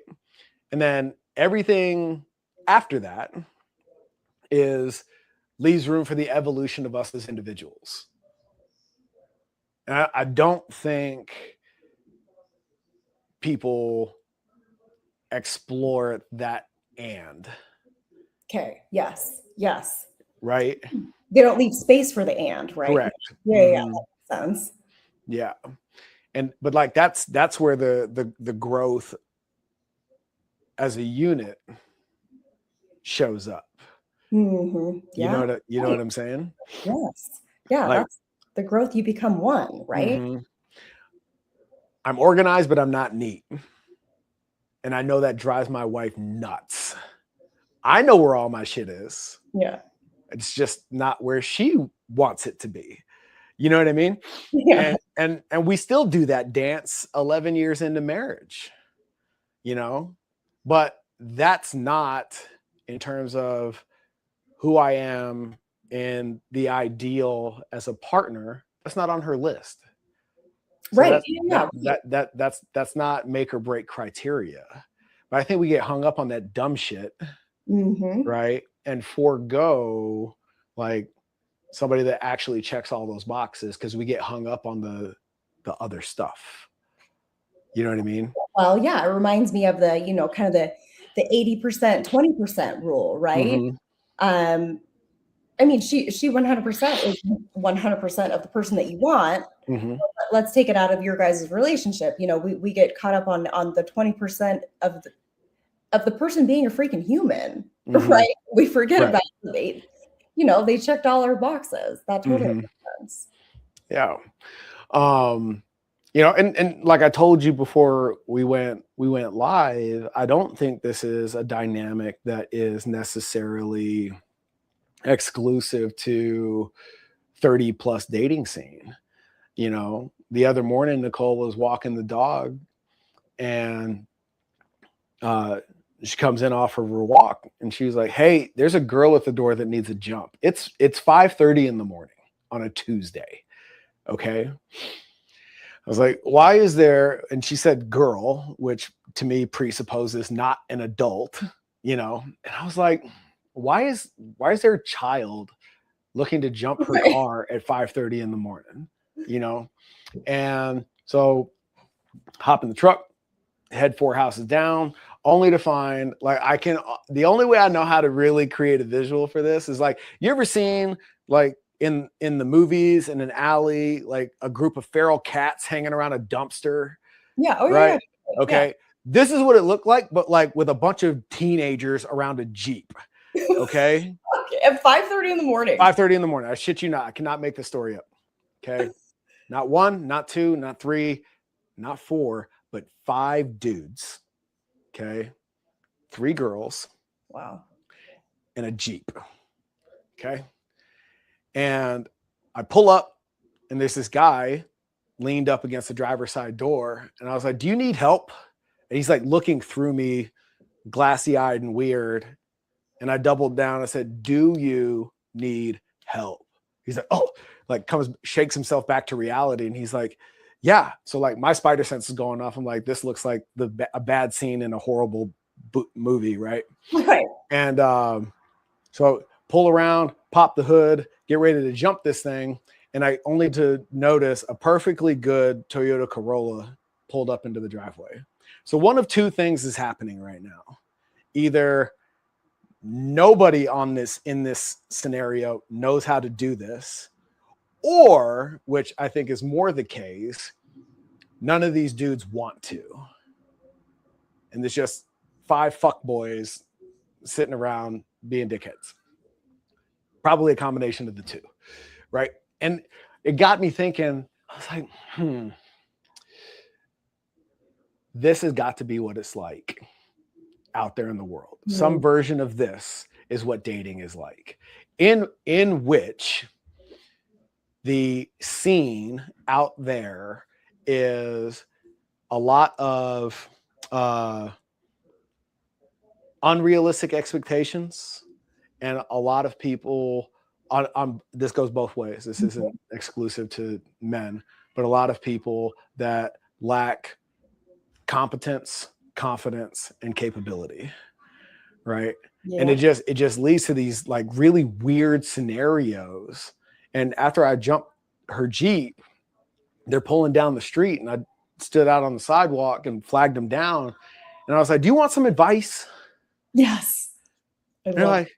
And then everything after that is leaves room for the evolution of us as individuals. And I don't think people explore that and Okay. Yes. Yes. right. They don't leave space for the and, right? Correct. Yeah, yeah, Hmm. that makes sense. Yeah. And but like that's where the growth as a unit shows up. Yeah. You know Right. what I'm saying? Yes. Yeah, Like, that's the growth. You become one, right? mhm, I'm organized, but I'm not neat. And I know that drives my wife nuts. I know where all my shit is. Yeah. It's just not where she wants it to be. You know what I mean? Yeah. And we still do that dance 11 years into marriage, you know? But that's not in terms of who I am and the ideal as a partner. That's not on her list. So Right. Yeah. Yeah. that's not make or break criteria. But I think we get hung up on that dumb shit, Mm-hmm. right? And forego like somebody that actually checks all those boxes because we get hung up on the other stuff. You know what I mean? Well, yeah, it reminds me of the, kind of the 80%, 20% rule, right? Hmm. Um, I mean, she 100% is 100% of the person that you want. Hmm. Let's take it out of your guys' relationship. We get caught up on the 20% of the person being a freaking human, Hmm. right? We forget Right. about they checked all our boxes. That totally Hmm. makes sense. Yeah. Um, and like I told you before we went live, I don't think this is a dynamic that is necessarily exclusive to 30 plus dating scene. The other morning Nicole was walking the dog and uh she comes in off of her walk and she's like, "Hey, there's a girl at the door that needs a jump. It's 5:30 in the morning on a Tuesday." Okay. I was like, "Why is there?" And she said girl, which to me presupposes not an adult, And I was like, why is there a child looking to jump her Right. car at 5:30 in the morning? You know? And so hop in the truck, head 4 houses down, only to find like the only way I know how to really create a visual for this is like, you ever seen like in the movies in an alley, like a group of feral cats hanging around a dumpster, Yeah. Oh yeah. right? Yeah. Okay. This is what it looked like, but like with a bunch of teenagers around a Jeep. Yeah. Okay. Okay, at 5:30 in the morning. 5:30 in the morning. I shit you not. I cannot make this story up. Okay. Not one, not two, not three, not four, but 5 dudes. Okay. 3 girls Wow. in a Jeep. Okay. And I pull up and there's this guy leaned up against the driver's side door. And I was like, "Do you need help?" And he's like looking through me, glassy eyed and weird. And I doubled down. I said, do you need help? He's like, oh, like shakes himself back to reality. And he's like, yeah. So like my spider sense is going off. I'm like, this looks like a bad scene in a horrible movie. Right. Right. And so pull around, pop the hood, get ready to jump this thing. And I only to notice a perfectly good Toyota Corolla pulled up into the driveway. So one of two things is happening right now. Either nobody in this scenario knows how to do this, or, which I think is more the case, none of these dudes want to. And there's just 5 fuckboys sitting around being dickheads. Probably a combination of the two, right? And it got me thinking, I was like, this has got to be what it's like out there in the world. Mm-hmm. Some version of this is what dating is like, in which the scene out there is a lot of unrealistic expectations, and a lot of people this goes both ways. This isn't exclusive to men, but a lot of people that lack competence, confidence, and capability, right? Yeah. And it just leads to these like really weird scenarios. And after I jumped her Jeep, they're pulling down the street, and I stood out on the sidewalk and flagged them down. And I was like, do you want some advice? Yes. And they're like,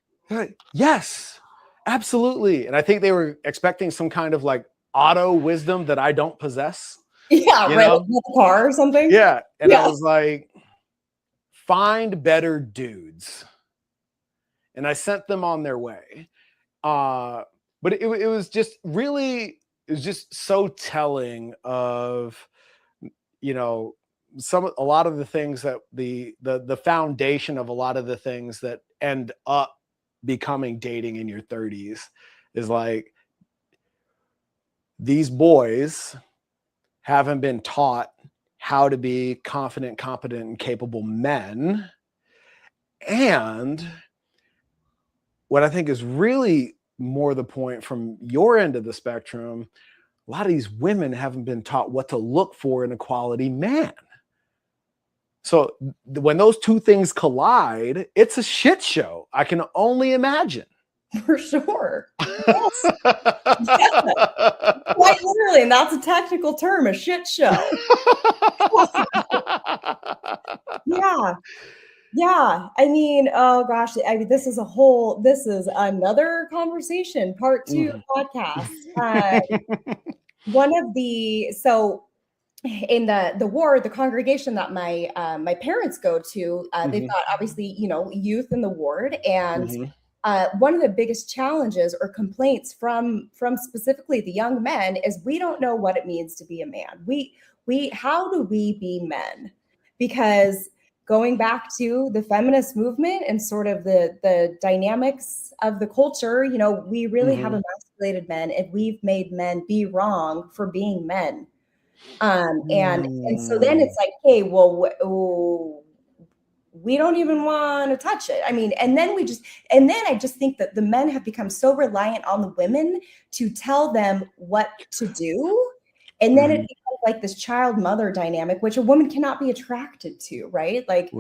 yes, absolutely. And I think they were expecting some kind of like auto wisdom that I don't possess. Yeah, right. Like a car or something. Yeah. And I was like, find better dudes. And I sent them on their way. But it was just really, it was just so telling of, you know, a lot of the things that the foundation of a lot of the things that end up becoming dating in your 30s is like, these boys haven't been taught how to be confident, competent, and capable men. And what I think is really more the point from your end of the spectrum, a lot of these women haven't been taught what to look for in a quality man. So when those two things collide, it's a shit show. I can only imagine. For sure. Yes. Yeah. Quite literally, and that's a technical term, a shit show. Yeah. Yeah. I mean, oh gosh, this is another conversation, part 2 podcast. In the congregation that my parents go to, they've got obviously, youth in the ward, and one of the biggest challenges or complaints from specifically the young men is we don't know what it means to be a man. How do we be men? Because going back to the feminist movement and sort of the dynamics of the culture, we really have emasculated men, and we've made men be wrong for being men. And so then it's like, hey, well, we don't even want to touch it. I mean, and then I just think that the men have become so reliant on the women to tell them what to do. And then it becomes like this child mother dynamic, which a woman cannot be attracted to, right? Like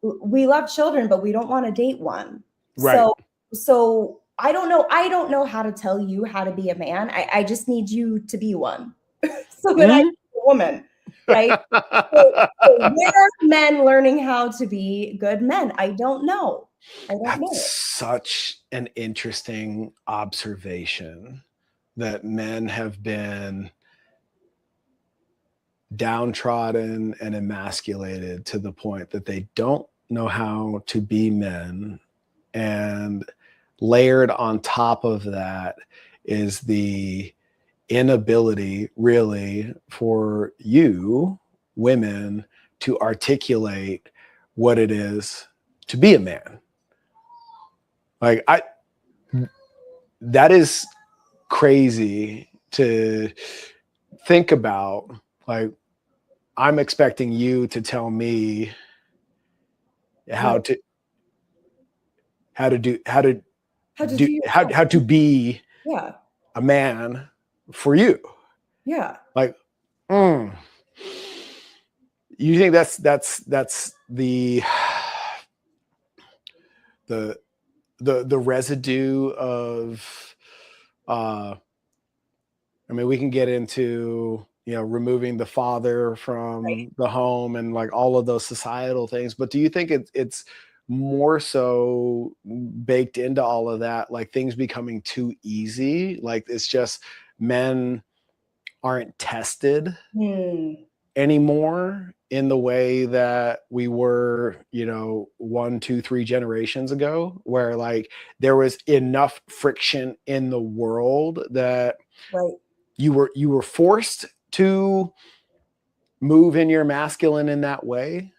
we love children, but we don't want to date one. Right. So I don't know how to tell you how to be a man. I just need you to be one. So that I can be a woman, right? so where are men learning how to be good men? I don't know. That's such an interesting observation, that men have been downtrodden and emasculated to the point that they don't know how to be men. And layered on top of that is the inability really for you women to articulate what it is to be a man. Like that is crazy to think about. Like I'm expecting you to tell me how Right. to How to do your how to be yeah. a man for you. Yeah. Like, mm, you think that's the the residue of I mean, we can get into, removing the father Right. from the home and like all of those societal things, but do you think it's more so baked into all of that, like things becoming too easy? Like it's just men aren't tested Hmm. anymore in the way that we were, 1, 2, 3 generations ago, where like there was enough friction in the world that Right. you were forced to move in your masculine in that way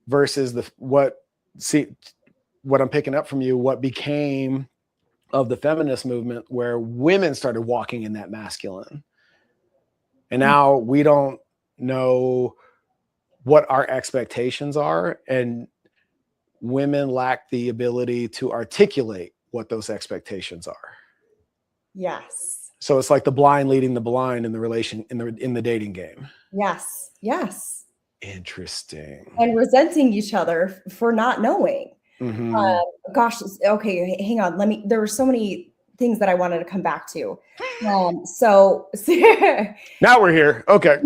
versus what I'm picking up from you, what became of the feminist movement where women started walking in that masculine. And now we don't know what our expectations are, and women lack the ability to articulate what those expectations are. Yes. So it's like the blind leading the blind in the dating game. Yes. Yes. Interesting. And resenting each other for not knowing. Hmm. Gosh, okay, hang on. There were so many things that I wanted to come back to. So Now we're here. Okay.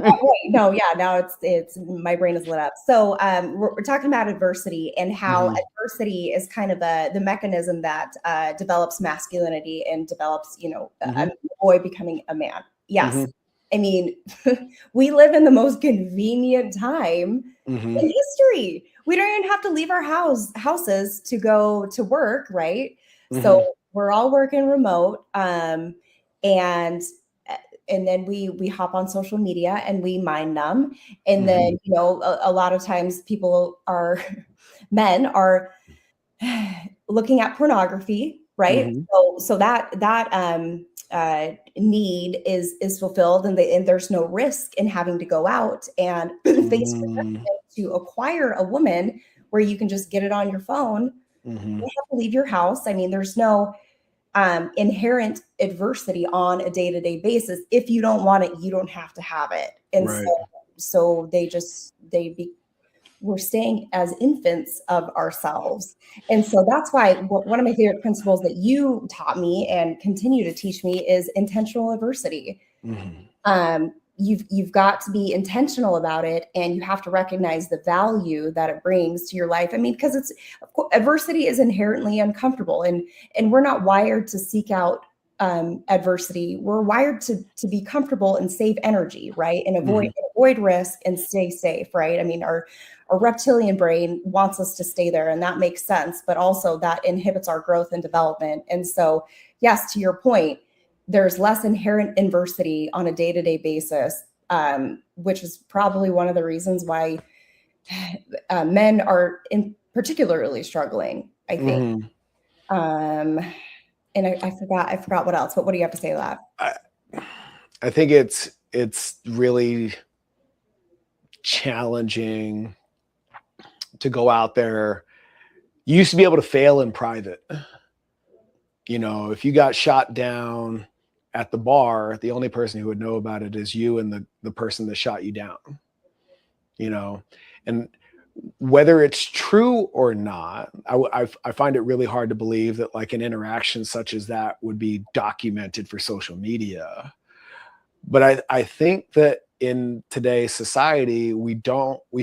no, yeah, now it's my brain is lit up. So we're talking about adversity and how Mhm. adversity is kind of the mechanism that develops masculinity and develops, a Mhm. boy becoming a man. Yes. Mhm. I mean, we live in the most convenient time Mhm. in history. We don't even have to leave our houses to go to work, right? Mhm. So we're all working remote. And and then we hop on social media and we mind them. And Mhm. then, a lot of times people are men are looking at pornography, right? Mhm. So that need is fulfilled, and there's no risk in having to go out and face Mm. rejection to acquire a woman where you can just get it on your phone. You Mhm. don't have to leave your house. I mean, there's no inherent adversity on a day-to-day basis. If you don't want it, you don't have to have it. And Right. so we're staying as infants of ourselves. And so that's why one of my favorite principles that you taught me and continue to teach me is intentional adversity. Mhm. You've got to be intentional about it, and you have to recognize the value that it brings to your life. I mean, because adversity is inherently uncomfortable, and we're not wired to seek out adversity. We're wired to be comfortable and save energy, right, and Mhm. avoid risk and stay safe, right? I mean, our reptilian brain wants us to stay there, and that makes sense, but also that inhibits our growth and development. And so, yes, to your point, there's less inherent adversity on a day-to-day basis, which is probably one of the reasons why men are in particularly struggling, I think. Mhm. Um, and I forgot what else, but what do you have to say to that? I I think it's really challenging to go out there. You used to be able to fail in private. If you got shot down at the bar, the only person who would know about it is you and the person that shot you down. You know, and whether it's true or not, I find it really hard to believe that like an interaction such as that would be documented for social media. But I think that in today's society, we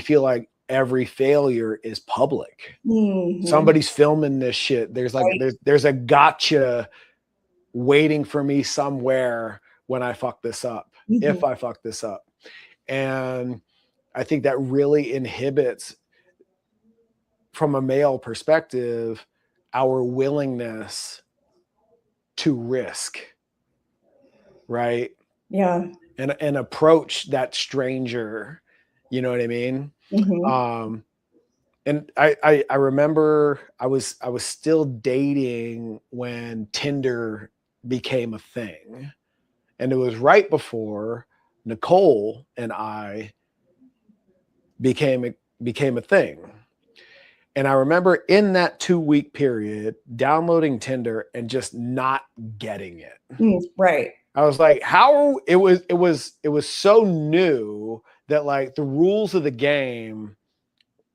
feel like every failure is public. Mhm. Somebody's filming this shit. There's like Right. there's a gotcha waiting for me somewhere when I fuck this up, if Mhm. I fuck this up. And I think that really inhibits, from a male perspective, our willingness to risk, right? Yeah. And approach that stranger. You know what I mean? Mhm. Um, and I remember I was still dating when Tinder became a thing. And it was right before Nicole and I became a thing. And I remember in that 2-week period downloading Tinder and just not getting it. Right. I was like, how it was so new that like the rules of the game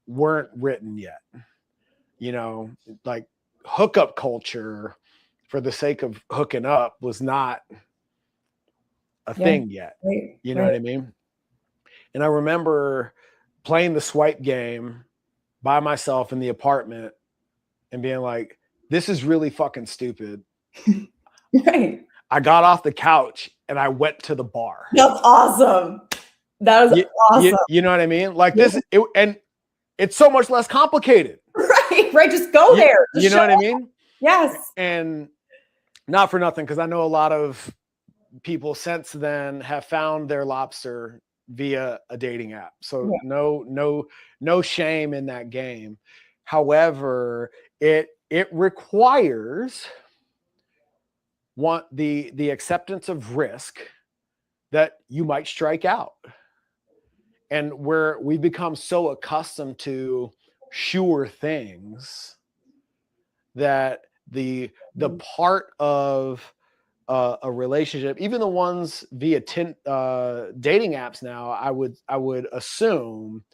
weren't written yet. You know, like hookup culture for the sake of hooking up was not a thing yet. Right. You know what I mean? And I remember playing the swipe game by myself in the apartment and being like, this is really fucking stupid. Right. I got off the couch and I went to the bar. That's awesome. That was awesome. You know what I mean? Like this, and it's so much less complicated. Right. Just go there. You know what I mean? Yes. And not for nothing, because I know a lot of people since then have found their lobster via a dating app. So no shame in that game. However, it requires the acceptance of risk that you might strike out. And where we become so accustomed to sure things that the part of a relationship, even the ones via dating apps now, I would assume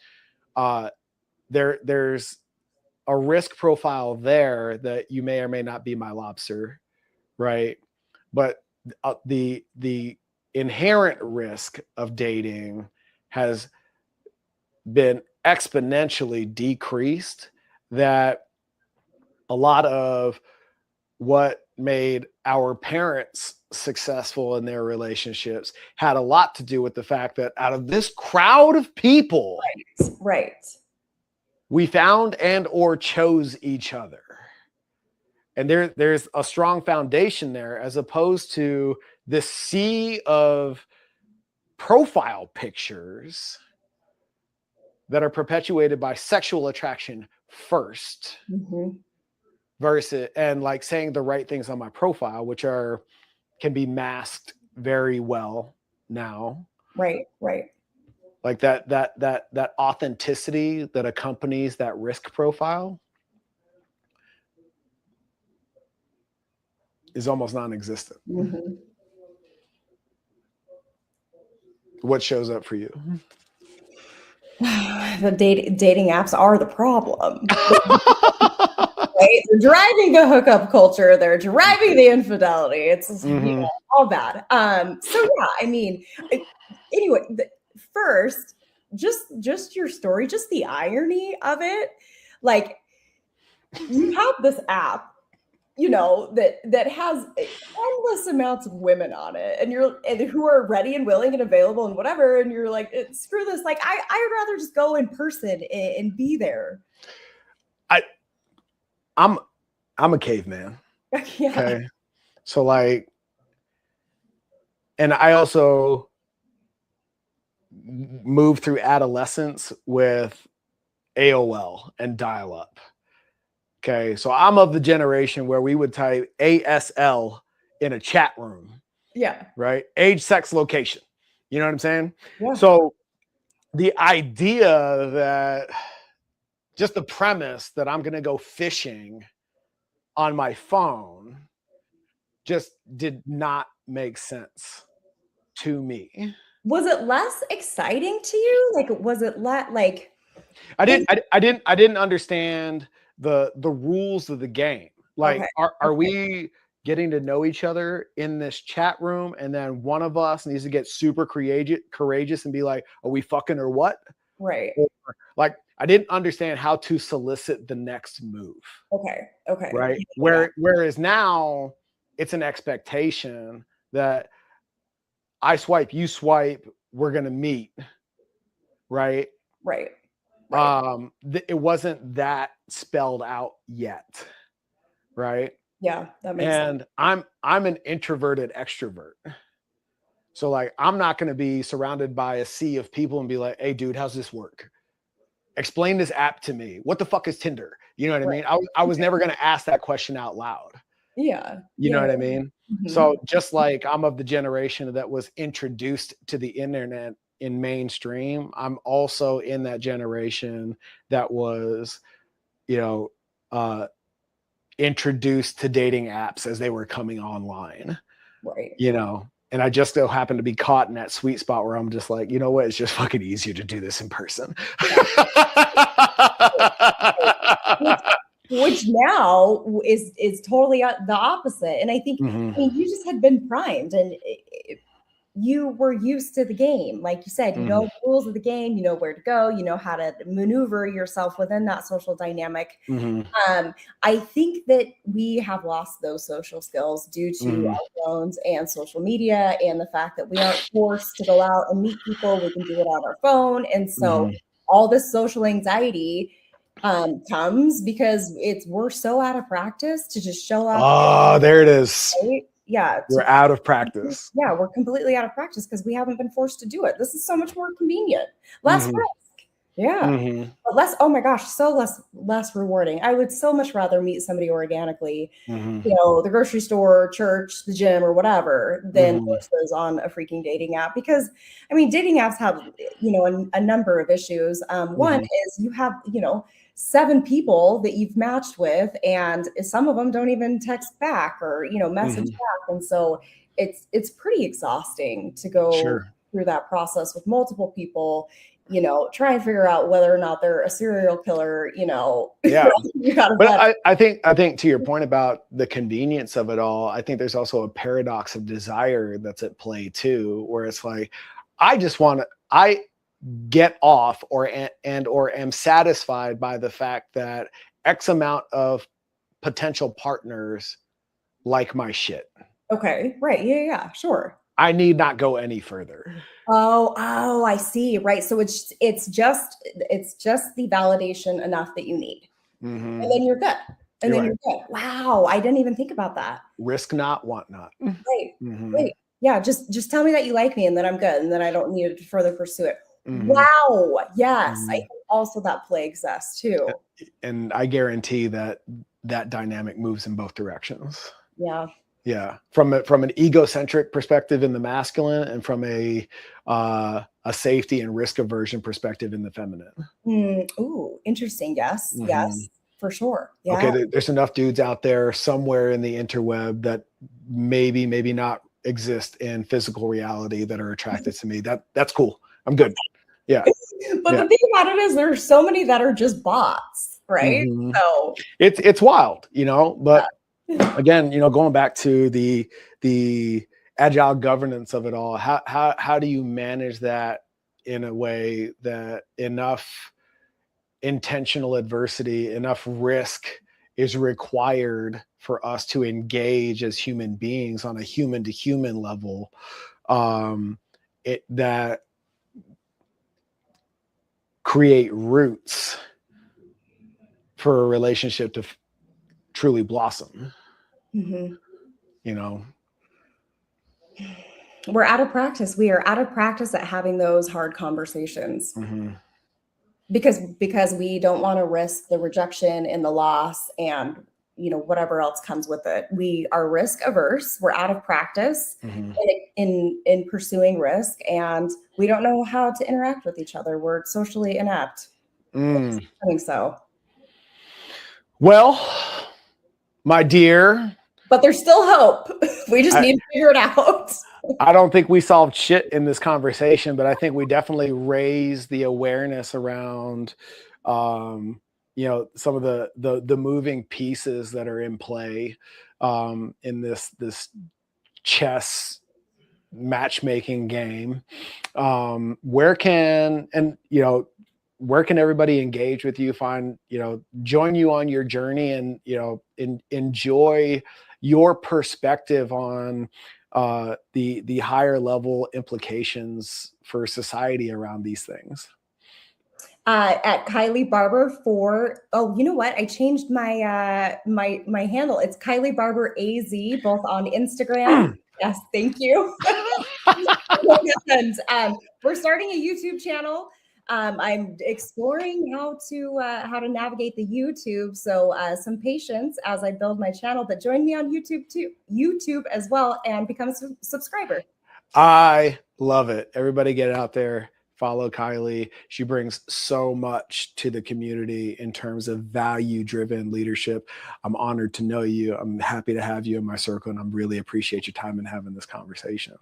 there's a risk profile there that you may or may not be my lobster, right? But the inherent risk of dating has been exponentially decreased, that a lot of what made our parents successful in their relationships had a lot to do with the fact that out of this crowd of people, right, we found and or chose each other. And there's a strong foundation there, as opposed to this sea of profile pictures that are perpetuated by sexual attraction first, versus, and like saying the right things on my profile, which can be masked very well now. Right. Like that authenticity that accompanies that risk profile is almost non-existent. What shows up for you? The dating apps are the problem. Right? They're driving the hookup culture. They're driving the infidelity. It's all bad. So yeah, I mean, anyway, first, just your story, just the irony of it. Like, you have this app, you know, that has endless amounts of women on it, and who are ready and willing and available and whatever, and you're like, screw this. Like, I'd rather just go in person and be there. I'm a caveman. Yeah. Okay. So like, and I also moved through adolescence with AOL and dial-up. Okay. So I'm of the generation where we would type ASL in a chat room. Yeah. Right. Age, sex, location. You know what I'm saying? Yeah. So the idea that just the premise that I'm going to go fishing on my phone just did not make sense to me. Was it less exciting to you? Like, was it like? I didn't understand the rules of the game. Like, are we getting to know each other in this chat room, and then one of us needs to get super courageous and be like, are we fucking or what? Right. Or, like, I didn't understand how to solicit the next move. Okay. Right. Yeah. Whereas now it's an expectation that I swipe, you swipe, we're going to meet. Right. It wasn't that spelled out yet. Right. Yeah, that makes sense. And I'm an introverted extrovert. So like, I'm not going to be surrounded by a sea of people and be like, hey dude, how's this work? Explain this app to me. What the fuck is Tinder? You know what I mean? I was never going to ask that question out loud. Yeah. You know what I mean? So just like I'm of the generation that was introduced to the internet in mainstream, I'm also in that generation that was, you know, introduced to dating apps as they were coming online, Right. and I just so happen to be caught in that sweet spot where I'm just like, you know what? It's just fucking easier to do this in person. Which, which now is totally the opposite. And I think, Mhm. I mean, you just had been primed, and you were used to the game. Like you said, you know Mhm. the rules of the game, you know where to go, you know how to maneuver yourself within that social dynamic. Mhm. I think that we have lost those social skills due to Mhm. our phones and social media, and the fact that we aren't forced to go out and meet people. We can do it on our phone. And so Mhm. all this social anxiety comes because we're so out of practice to just show up, Oh, there it is. right? Yeah, We're out of practice. yeah, we're completely out of practice because we haven't been forced to do it. This is so much more convenient, less Mhm. risk. Yeah. Mhm. But less, oh my gosh, so less rewarding. I would so much rather meet somebody organically, Mhm. the grocery store, church, the gym, or whatever, than Mhm. versus on a freaking dating app. Because I mean, dating apps have a number of issues. One Mhm. is you have 7 people that you've matched with, and some of them don't even text back or message Mhm. back, and so it's pretty exhausting to go Sure. through that process with multiple people, try and figure out whether or not they're a serial killer, Yeah. you gotta But vet. I think to your point about the convenience of it all, I think there's also a paradox of desire that's at play too, where it's like, I get off or am satisfied by the fact that X amount of potential partners like my shit. Okay, right. Yeah, yeah, sure. I need not go any further. Oh, I see. Right. So it's just the validation enough that you need. And Hmm. then you're good. And You're then right. you're good. Wow, I didn't even think about that. Risk not, want not. Right. Hmm. Right. Yeah, just tell me that you like me and then I'm good and then I don't need to further pursue it. Hmm. Wow. Yes. I Hmm. think also that plagues us too. And I guarantee that that dynamic moves in both directions. Yeah. Yeah, from an egocentric perspective in the masculine, and from a safety and risk aversion perspective in the feminine. Ooh, interesting. Yes. Hmm. Yes. For sure. Okay, Yeah. there's enough dudes out there somewhere in the interweb that maybe not exist in physical reality that are attracted to me. That's cool. I'm good. Yeah, But yeah. the thing about it is there's so many that are just bots, right? Hmm. So It's wild, but yeah. again, going back to the agile governance of it all, how do you manage that in a way that enough intentional adversity, enough risk is required for us to engage as human beings on a human to human level, that create roots for a relationship to truly blossom, Mhm. you know? We're out of practice. We are out of practice at having those hard conversations Hmm. because we don't want to risk the rejection and the loss and whatever else comes with it. We are risk averse. We're out of practice Hmm. in pursuing risk, and we don't know how to interact with each other. We're socially inept. Mm. I think so. Well, my dear, But there's still hope. We just I, need to figure it out. I don't think we solved shit in this conversation, but I think we definitely raised the awareness around, some of the moving pieces that are in play, in this chess matchmaking game. Where can everybody engage with you, join you on your journey, and enjoy your perspective on the higher level implications for society around these things? At Kylie Barber you know what? I changed my handle. It's Kylie Barber AZ, both on Instagram. Yes, thank you. And we're starting a YouTube channel. I'm exploring how to navigate the YouTube. So some patience as I build my channel, but join me on YouTube too, YouTube as well, and become a subscriber. I love it. Everybody get out there, follow Kylie. She brings so much to the community in terms of value-driven leadership. I'm honored to know you. I'm happy to have you in my circle, and I really appreciate your time in having this conversation.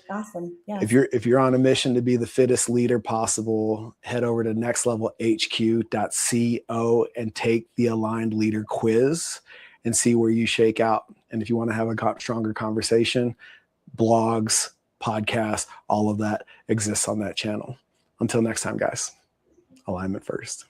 Awesome. Yes. If you're on a mission to be the fittest leader possible, head over to nextlevelhq.co and take the Aligned Leader quiz and see where you shake out. And if you want to have a stronger conversation, blogs, podcasts, all of that exists on that channel. Until next time, guys, alignment first.